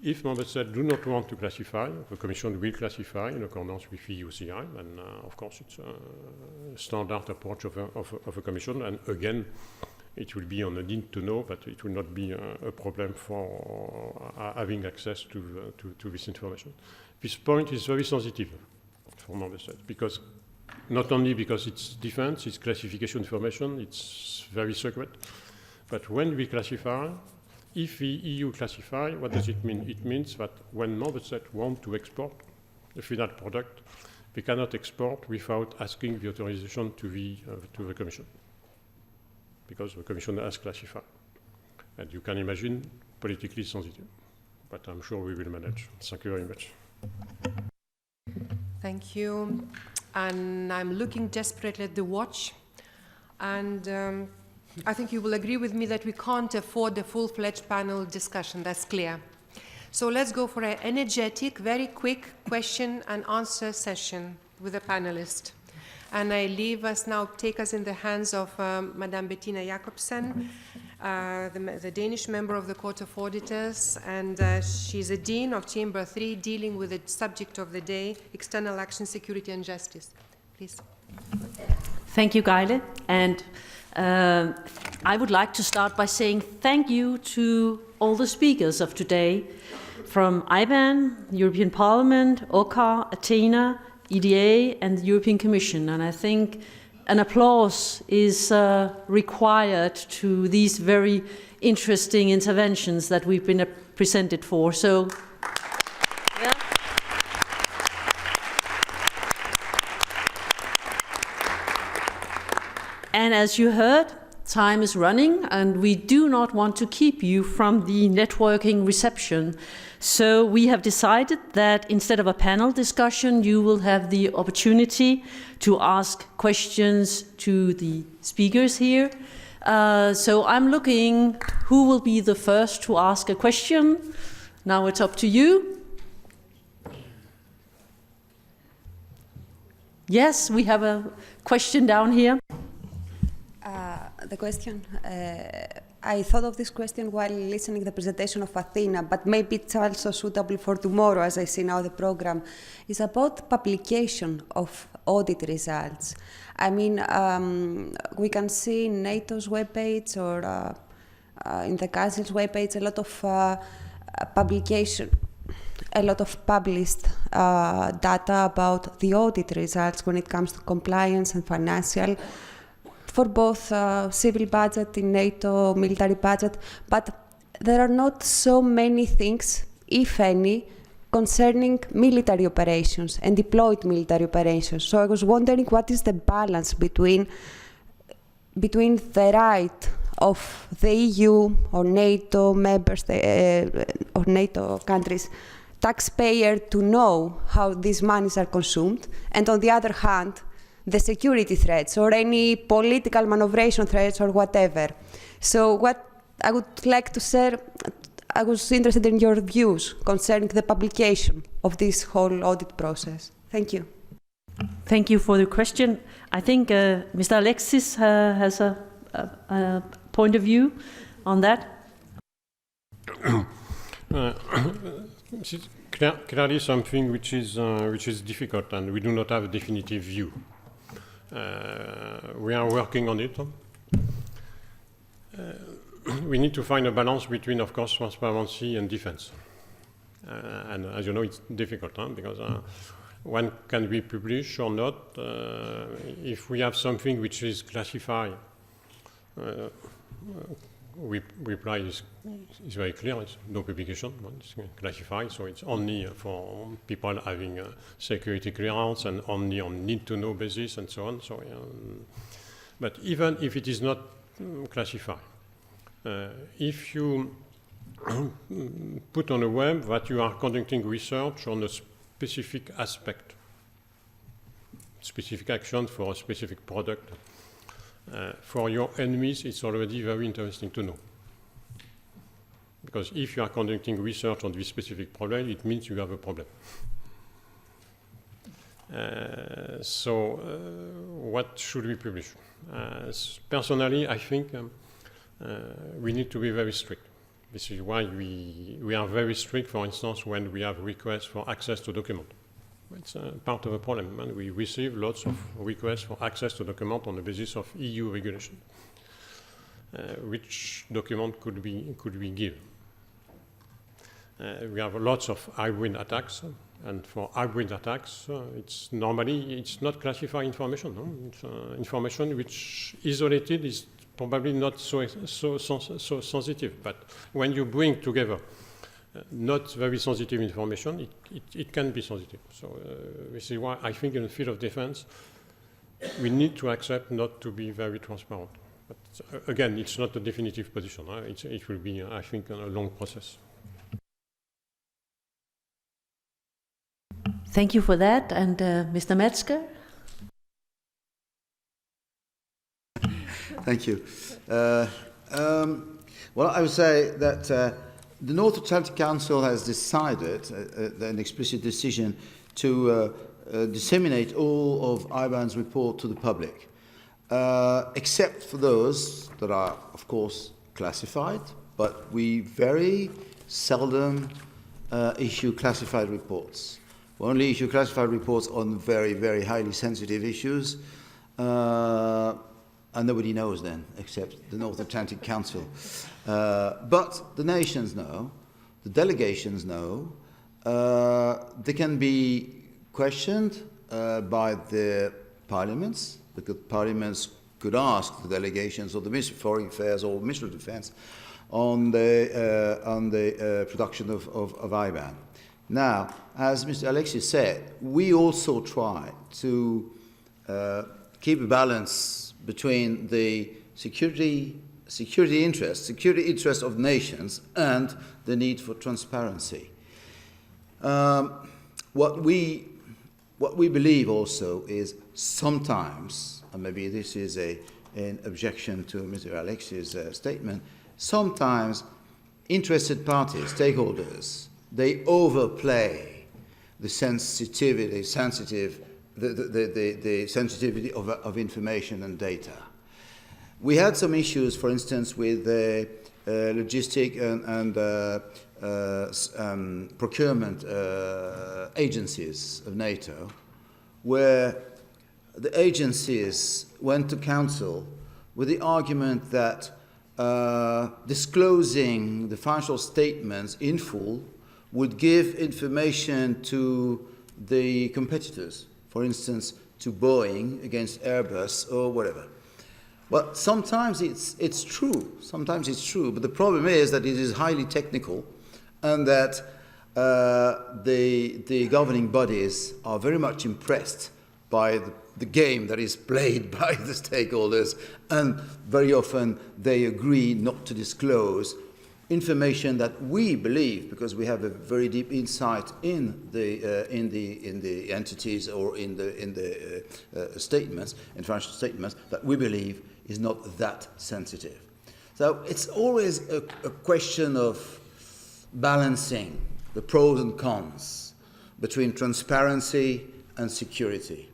If member states do not want to classify, the Commission will classify in accordance with the EUCI, and of course it's a standard approach of a Commission, and again, it will be on a need to know, but it will not be a problem for having access to this information. This point is very sensitive for member states, because not only because it's defense, it's classification information, it's very secret, but when we classify, if the EU classify, what does it mean? It means that when member states want to export a final product, they cannot export without asking the authorization to the Commission, because the Commission has classified. And you can imagine politically sensitive, but I'm sure we will manage. Thank you very much.
Thank you. And I'm looking desperately at the watch, and I think you will agree with me that we can't afford a full-fledged panel discussion, that's clear. So let's go for an energetic, very quick question and answer session with the panelists. And I leave us now, take us in the hands of Madame Bettina Jakobsen, the Danish member of the Court of Auditors, and she's a Dean of Chamber 3, dealing with the subject of the day, external action, security and justice. Please.
Thank you, Geile. And I would like to start by saying thank you to all the speakers of today, from IBAN, European Parliament, OCCAR, Athena, EDA, and the European Commission. And I think an applause is required to these very interesting interventions that we've been presented for. So, yeah. And as you heard, time is running, and we do not want to keep you from the networking reception. So we have decided that instead of a panel discussion, you will have the opportunity to ask questions to the speakers here. So I'm looking who will be the first to ask a question. Now it's up to you. Yes, we have a question down here.
The question, I thought of this question while listening to the presentation of Athena, but maybe it's also suitable for tomorrow, as I see now the program, is about publication of audit results. I mean, we can see in NATO's webpage or in the Council's webpage a lot of publication, a lot of published data about the audit results when it comes to compliance and financial, for both civil budget in NATO, military budget, but there are not so many things, if any, concerning military operations and deployed military operations. So I was wondering what is the balance between the right of the EU or NATO members or NATO countries taxpayer to know how these monies are consumed, and on the other hand, the security threats or any political manoeuvration threats or whatever. So what I would like to share, I was interested in your views concerning the publication of this whole audit process. Thank you.
Thank you for the question. I think Mr. Alexis has a point of view on that.
Clearly something which is difficult, and we do not have a definitive view. We are working on it. We need to find a balance between, of course, transparency and defense. And as you know, it's difficult, because one can be published or not. If we have something which is classified, reply is very clear. It's no publication. It's classified, so it's only for people having security clearance and only on need-to-know basis and so on. So, but even if it is not classified, if you put on the web that you are conducting research on a specific aspect, specific action for a specific product, for your enemies, it's already very interesting to know. Because if you are conducting research on this specific problem, it means you have a problem. What should we publish? Personally, I think we need to be very strict. This is why we are very strict, for instance, when we have requests for access to document. It's part of the problem, and we receive lots of requests for access to document on the basis of EU regulation. Which document could we give? We have lots of hybrid attacks, and for hybrid attacks, it's not classified information. No? It's information which isolated is probably not so sensitive, but when you bring together not very sensitive information, it can be sensitive. So this is why I think in the field of defense, we need to accept not to be very transparent. But again, it's not a definitive position. It will be, I think, a long process.
Thank you for that. And Mr. Metzger?
Thank you. Well, I would say that the North Atlantic Council has decided, an explicit decision, to disseminate all of IBAN's report to the public, except for those that are, of course, classified, but we very seldom issue classified reports. We only issue classified reports on very, very highly sensitive issues, and nobody knows then, except the North Atlantic Council. But the nations know, the delegations know, they can be questioned by the parliaments, because parliaments could ask the delegations of the Ministry of Foreign Affairs or Ministry of Defense on the production of IBAN. Now, as Mr. Alexis said, we also try to keep a balance between the security interest of nations and the need for transparency. What we believe also is sometimes, and maybe this is an objection to Mr. Alexis' statement, sometimes interested parties, stakeholders, they overplay the sensitivity of information and data. We had some issues, for instance, with logistic and procurement agencies of NATO, where the agencies went to council with the argument that disclosing the financial statements in full would give information to the competitors, for instance, to Boeing against Airbus or whatever. Well, sometimes it's true. Sometimes it's true. But the problem is that it is highly technical and that the governing bodies are very much impressed by the game that is played by the stakeholders, and very often they agree not to disclose information that we believe, because we have a very deep insight in the entities or in the statements, in financial statements, that we believe is not that sensitive. So it's always a question of balancing the pros and cons between transparency and security.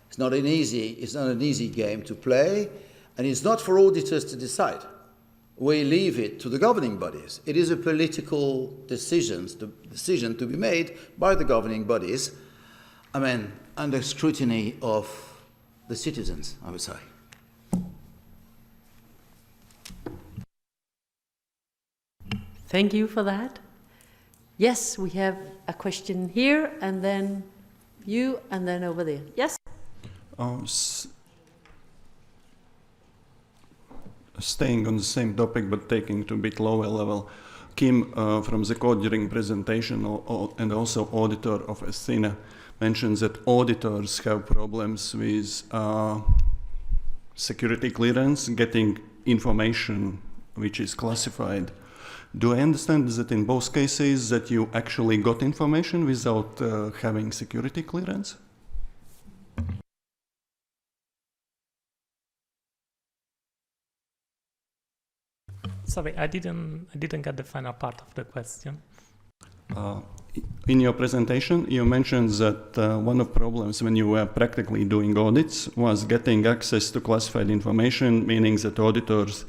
It's not an easy game to play, and it's not for auditors to decide. We leave it to the governing bodies. It is a political decision to be made by the governing bodies, under scrutiny of the citizens, I would say.
Thank you for that. Yes, we have a question here, and then you, and then over there. Yes?
Staying on the same topic but taking it to a bit lower level, Kim from the code during presentation and also auditor of Athena mentions that auditors have problems with security clearance, getting information which is classified. Do I understand that in both cases that you actually got information without having security clearance?
Sorry, I didn't get the final part of the question.
In your presentation, you mentioned that one of the problems when you were practically doing audits was getting access to classified information, meaning that auditors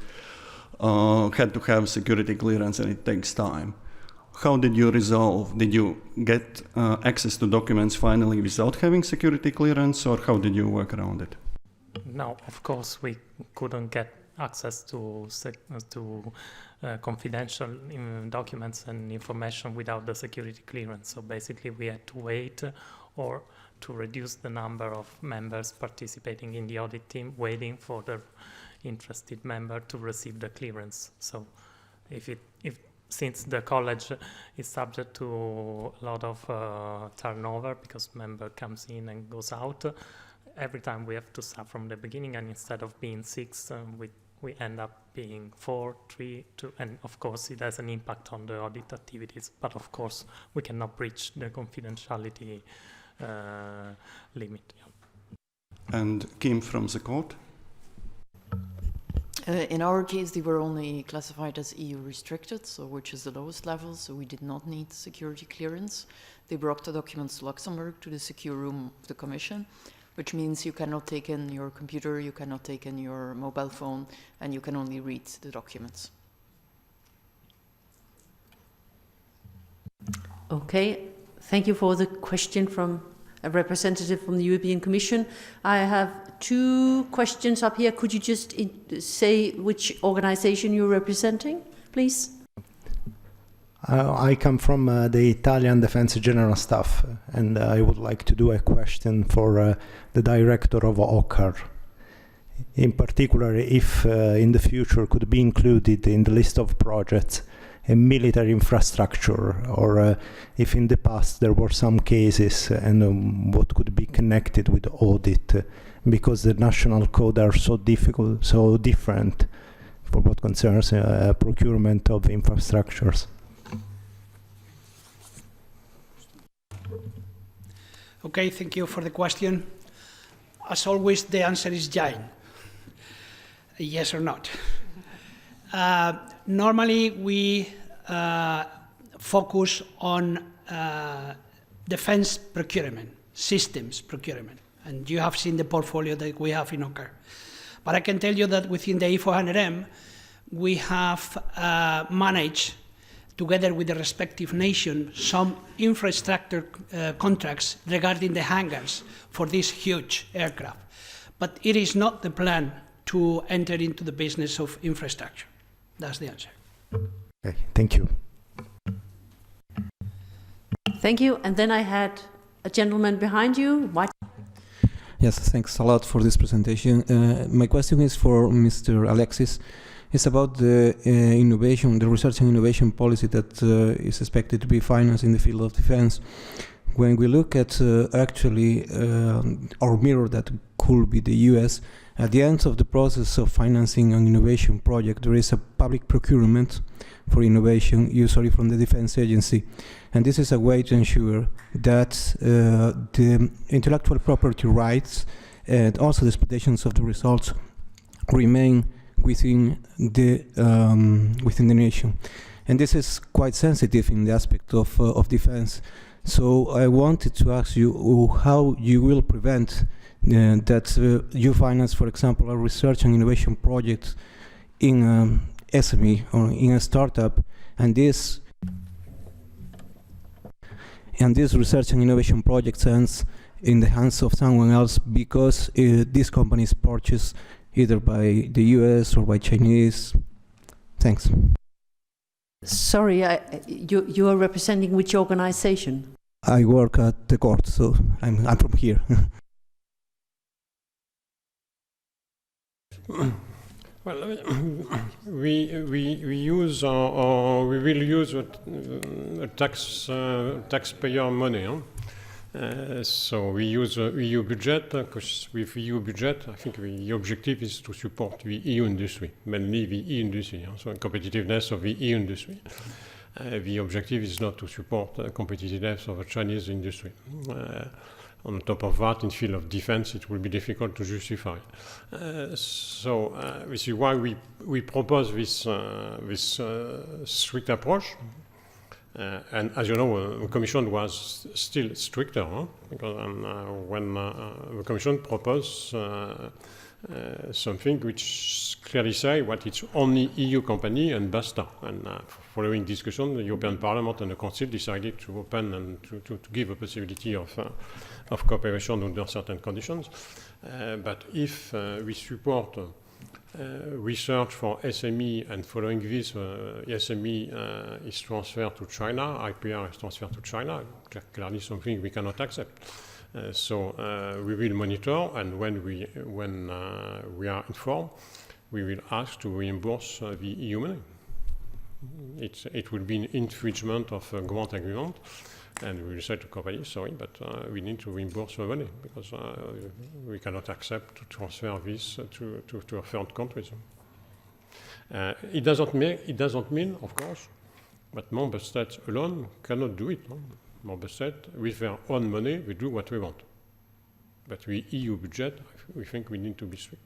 had to have security clearance and it takes time. How did you resolve? Did you get access to documents finally without having security clearance, or how did you work around it?
No, of course we couldn't get access to confidential documents and information without the security clearance. So basically we had to wait or to reduce the number of members participating in the audit team, waiting for the interested member to receive the clearance. So since the college is subject to a lot of turnover because member comes in and goes out, every time we have to start from the beginning, and instead of being 6, we end up being 4, 3, 2, and of course it has an impact on the audit activities, but of course we cannot breach the confidentiality limit.
And Kim from the court?
In our case, they were only classified as EU restricted, so which is the lowest level, so we did not need security clearance. They brought the documents to Luxembourg to the secure room of the Commission, which means you cannot take in your computer, you cannot take in your mobile phone, and you can only read the documents.
Okay, thank you for the question from a representative from the European Commission. I have 2 questions up here. Could you just say which organization you're representing, please?
I come from the Italian Defense General Staff, and I would like to do a question for the director of OCCAR. In particular, if in the future could be included in the list of projects a military infrastructure, or if in the past there were some cases and what could be connected with audit, because the national code are so different for what concerns procurement of infrastructures.
Okay, thank you for the question. As always, the answer is yes or not. Normally, we focus on defense procurement, systems procurement, and you have seen the portfolio that we have in OCCAR. But I can tell you that within the E400M, we have managed, together with the respective nation, some infrastructure contracts regarding the hangars for these huge aircraft. But it is not the plan to enter into the business of infrastructure. That's the answer.
Okay, thank you.
Thank you. And then I had a gentleman behind you.
Yes, thanks a lot for this presentation. My question is for Mr. Alexis. It's about the innovation, the research and innovation policy that is expected to be financed in the field of defense. When we look at actually our mirror that could be the US, at the end of the process of financing an innovation project, there is a public procurement for innovation, usually from the defense agency. And this is a way to ensure that the intellectual property rights and also the expectations of the results remain within the nation. And this is quite sensitive in the aspect of defense. So I wanted to ask you how you will prevent that you finance, for example, a research and innovation project in SME or in a startup, and this research and innovation project ends in the hands of someone else because this company is purchased either by the US or by Chinese. Thanks.
Sorry, you are representing which organization?
I work at the court, so I'm from here.
Well, we use we will use taxpayer money. So we use EU budget, because with EU budget, I think the objective is to support the EU industry, mainly the EU industry, so competitiveness of the EU industry. The objective is not to support competitiveness of the Chinese industry. on top of that, in field of defense, it will be difficult to justify. So this is why we propose this strict approach. And as you know, the Commission was still stricter, because when the Commission proposed something which clearly say what it's only EU company and basta. And following discussion, the European Parliament and the Council decided to open and to give a possibility of cooperation under certain conditions. But if we support research for SME, and following this, SME is transferred to China, IPR is transferred to China, clearly something we cannot accept. So we will monitor, and when we are informed, we will ask to reimburse the EU money. It will be an infringement of a grant agreement, and we will say to companies, sorry, but we need to reimburse the money, because we cannot accept to transfer this to a third country. It doesn't mean, of course, that member states alone cannot do it. No? Member states, with their own money, we do what we want. But with EU budget, we think we need to be strict.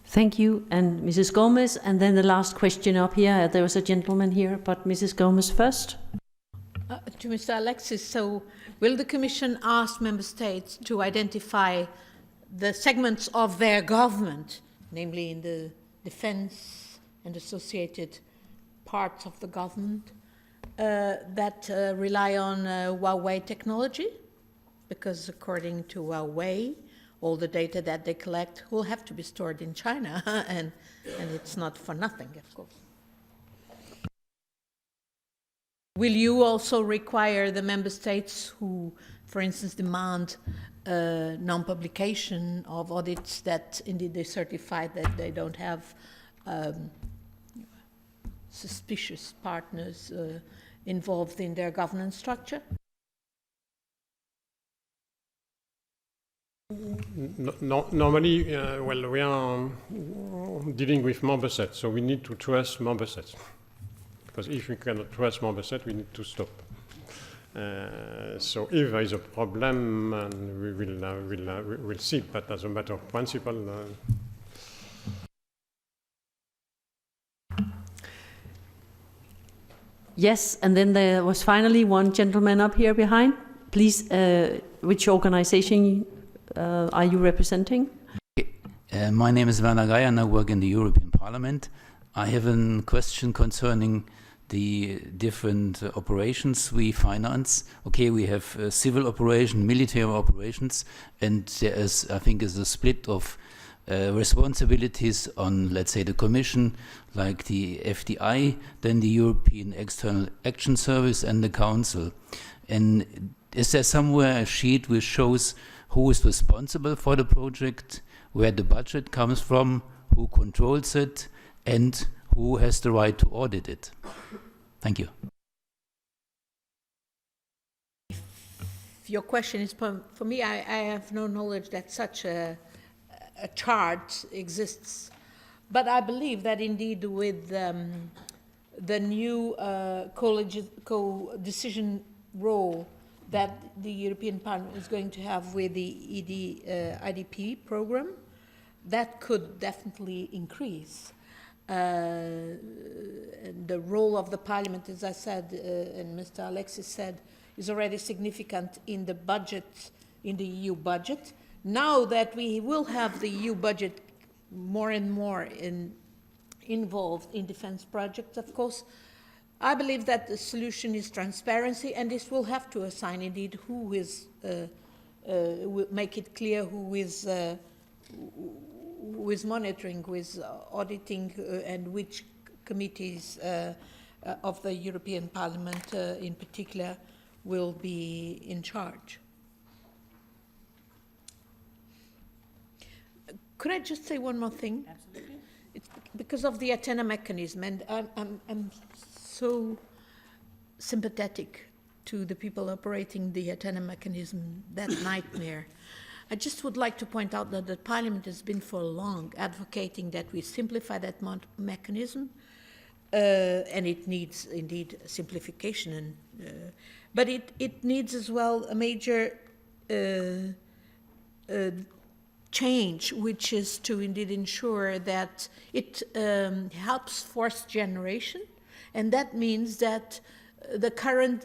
Thank you, and Mrs. Gomez, and then the last question up here. There was a gentleman here, but Mrs. Gomez first.
To Mr. Alexis, so will the Commission ask Member States to identify the segments of their government, namely in the defense and associated parts of the government, that rely on Huawei technology? Because according to Huawei, all the data that they collect will have to be stored in China, and it's not for nothing, of course. Will you also require the member states who, for instance, demand non-publication of audits that indeed they certify that they don't have suspicious partners involved in their governance structure?
Normally, well, we are dealing with member states, so we need to trust member states. Because if we cannot trust member states, we need to stop. So if there is a problem, we will see. But as a matter of principle.
Yes, and then there was finally one gentleman up here behind. Please, which organization are you representing?
My name is Werner Geier and I work in the European Parliament. I have a question concerning the different operations we finance. Okay, we have civil operation, military operations, and there is, I think, is a split of responsibilities on, let's say, the Commission, like the FDI, then the European External Action Service and the Council. And is there somewhere a sheet which shows who is responsible for the project, where the budget comes from, who controls it, and who has the right to audit it? Thank you.
If your question is for me, I have no knowledge that such a chart exists. But I believe that indeed with the new co-decision role that the European Parliament is going to have with the IDP program, that could definitely increase. The role of the Parliament, as I said, and Mr. Alexis said, is already significant in the budget, in the EU budget. Now that we will have the EU budget more and more involved in defense projects, of course, I believe that the solution is transparency, and this will have to assign indeed who is, will make it clear who is monitoring, who is auditing, and which committees of the European Parliament in particular will be in charge. Could I just say one more thing? Absolutely. It's because of the Athena mechanism, and I'm so sympathetic to the people operating the Athena mechanism, that nightmare. I just would like to point out that the Parliament has been for long advocating that we simplify that mechanism, and it needs indeed simplification, and but it needs as well a major change, which is to indeed ensure that it helps fourth generation, and that means that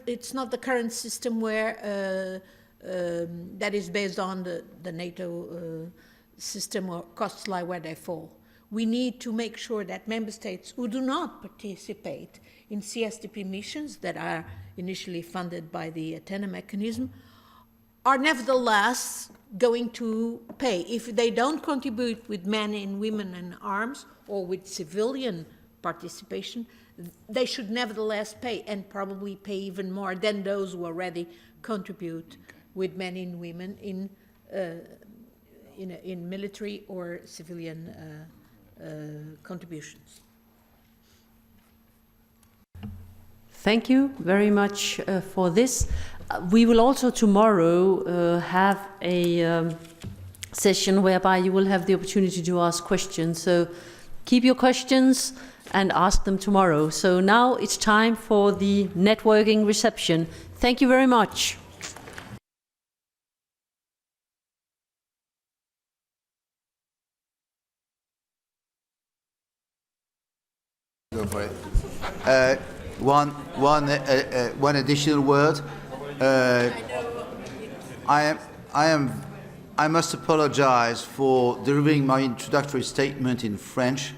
it's not the current system where that is based on the NATO system or costs lie where they fall. We need to make sure that member states who do not participate in CSDP missions that are initially funded by the Athena mechanism are nevertheless going to pay. If they don't contribute with men and women and arms or with civilian participation, they should nevertheless pay, and probably pay even more than those who already contribute with men and women in military or civilian contributions.
Thank you very much for this. We will also tomorrow have a session whereby you will have the opportunity to ask questions. So keep your questions and ask them tomorrow. So now it's time for the networking reception. Thank you very much.
Go for it. One additional word. I must apologize for delivering my introductory statement in French.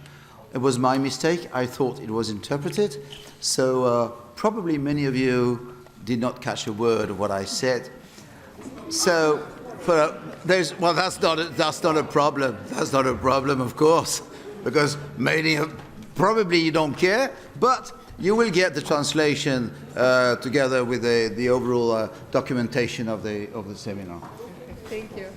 It was my mistake. I thought it was interpreted. So probably many of you did not catch a word of what I said. So, that's not a problem. That's not a problem, of course, because probably you don't care, but you will get the translation together with the overall documentation of the seminar.
Thank you.